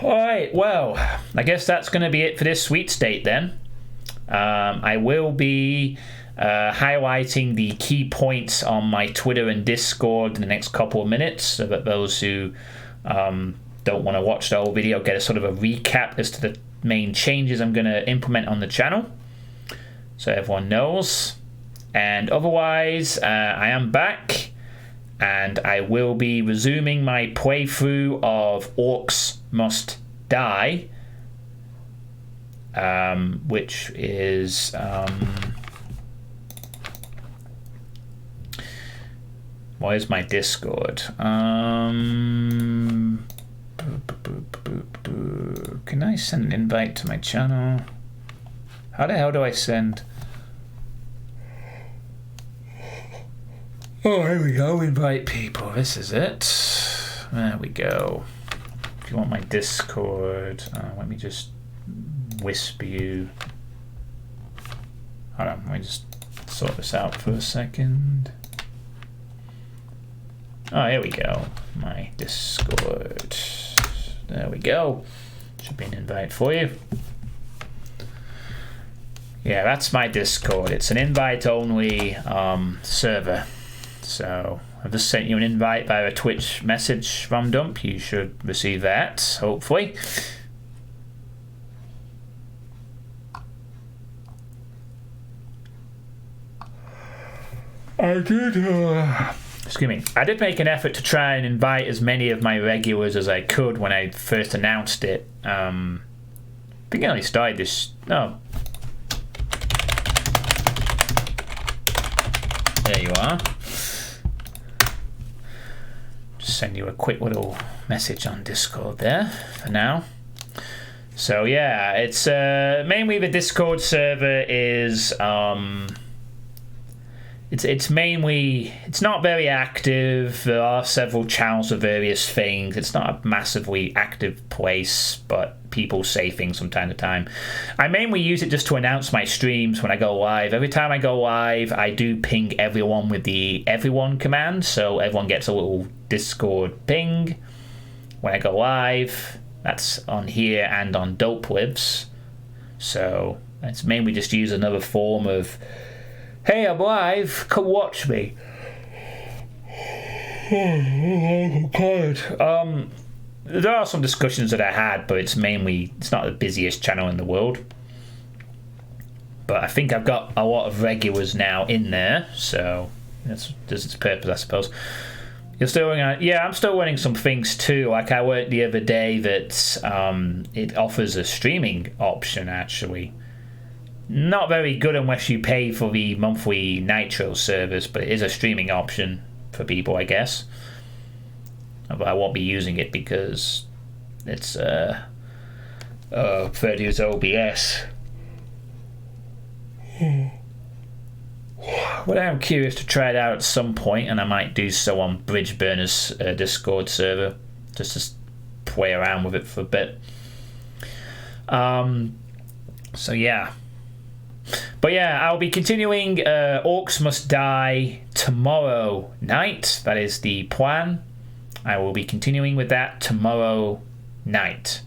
S1: Alright, well, I guess that's going to be it for this sweet state then. I will be highlighting the key points on my Twitter and Discord in the next couple of minutes, so that those who don't want to watch the whole video get a sort of a recap as to the main changes I'm going to implement on the channel, so everyone knows. And otherwise, I am back, and I will be resuming my playthrough of Orcs Must Die, which is where's my Discord? Can I send an invite to my channel? How the hell do I send? Oh, here we go. Invite people. This is it. There we go. If you want my Discord, let me just whisper you. Hold on. Let me just sort this out for a second. Oh, here we go. My Discord. There we go. Should be an invite for you. Yeah, that's my Discord. It's an invite-only server. So I've just sent you an invite via a Twitch message from Dump. You should receive that, hopefully. Excuse me. I did make an effort to try and invite as many of my regulars as I could when I first announced it. I think I only started this. Oh. There you are. Just send you a quick little message on Discord there for now. So yeah, it's mainly the Discord server is it's mainly, it's not very active. There are several channels of various things. It's not a massively active place, but people say things from time to time. I mainly use it just to announce my streams when I go live. Every time I go live, I do ping everyone with the everyone command, so everyone gets a little Discord ping when I go live. That's on here and on Dope Lives. So it's mainly just use another form of, hey, I'm live, come watch me. There are some discussions that I had, but it's not the busiest channel in the world. But I think I've got a lot of regulars now in there, so that's its purpose, I suppose. You're still running, yeah, I'm still running some things too. Like I learned the other day that it offers a streaming option, actually. Not very good unless you pay for the monthly Nitro service, but it is a streaming option for people, I guess. But I won't be using it because it's 30 years OBS. Well, I'm curious to try it out at some point, and I might do so on Bridgeburner's Discord server, just to play around with it for a bit. So yeah. But yeah, I'll be continuing Orcs Must Die tomorrow night. That is the plan. I will be continuing with that tomorrow night.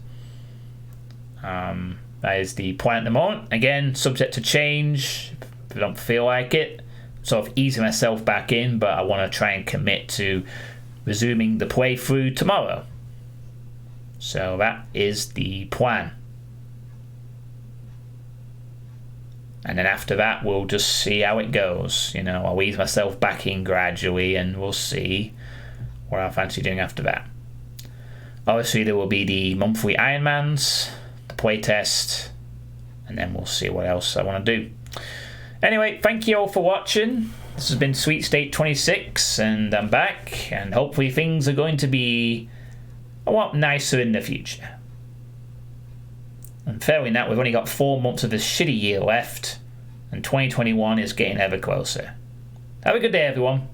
S1: That is the plan at the moment. Again, subject to change. If I don't feel like it, sort of easing myself back in, but I want to try and commit to resuming the playthrough tomorrow. So that is the plan. And then after that, we'll just see how it goes. You know, I'll ease myself back in gradually, and we'll see what I fancy doing after that. Obviously, there will be the monthly Ironmans, the playtest, and then we'll see what else I want to do. Anyway, thank you all for watching. This has been Sweet State 26, and I'm back, and hopefully things are going to be a lot nicer in the future. And failing that, we've only got 4 months of this shitty year left, and 2021 is getting ever closer. Have a good day, everyone.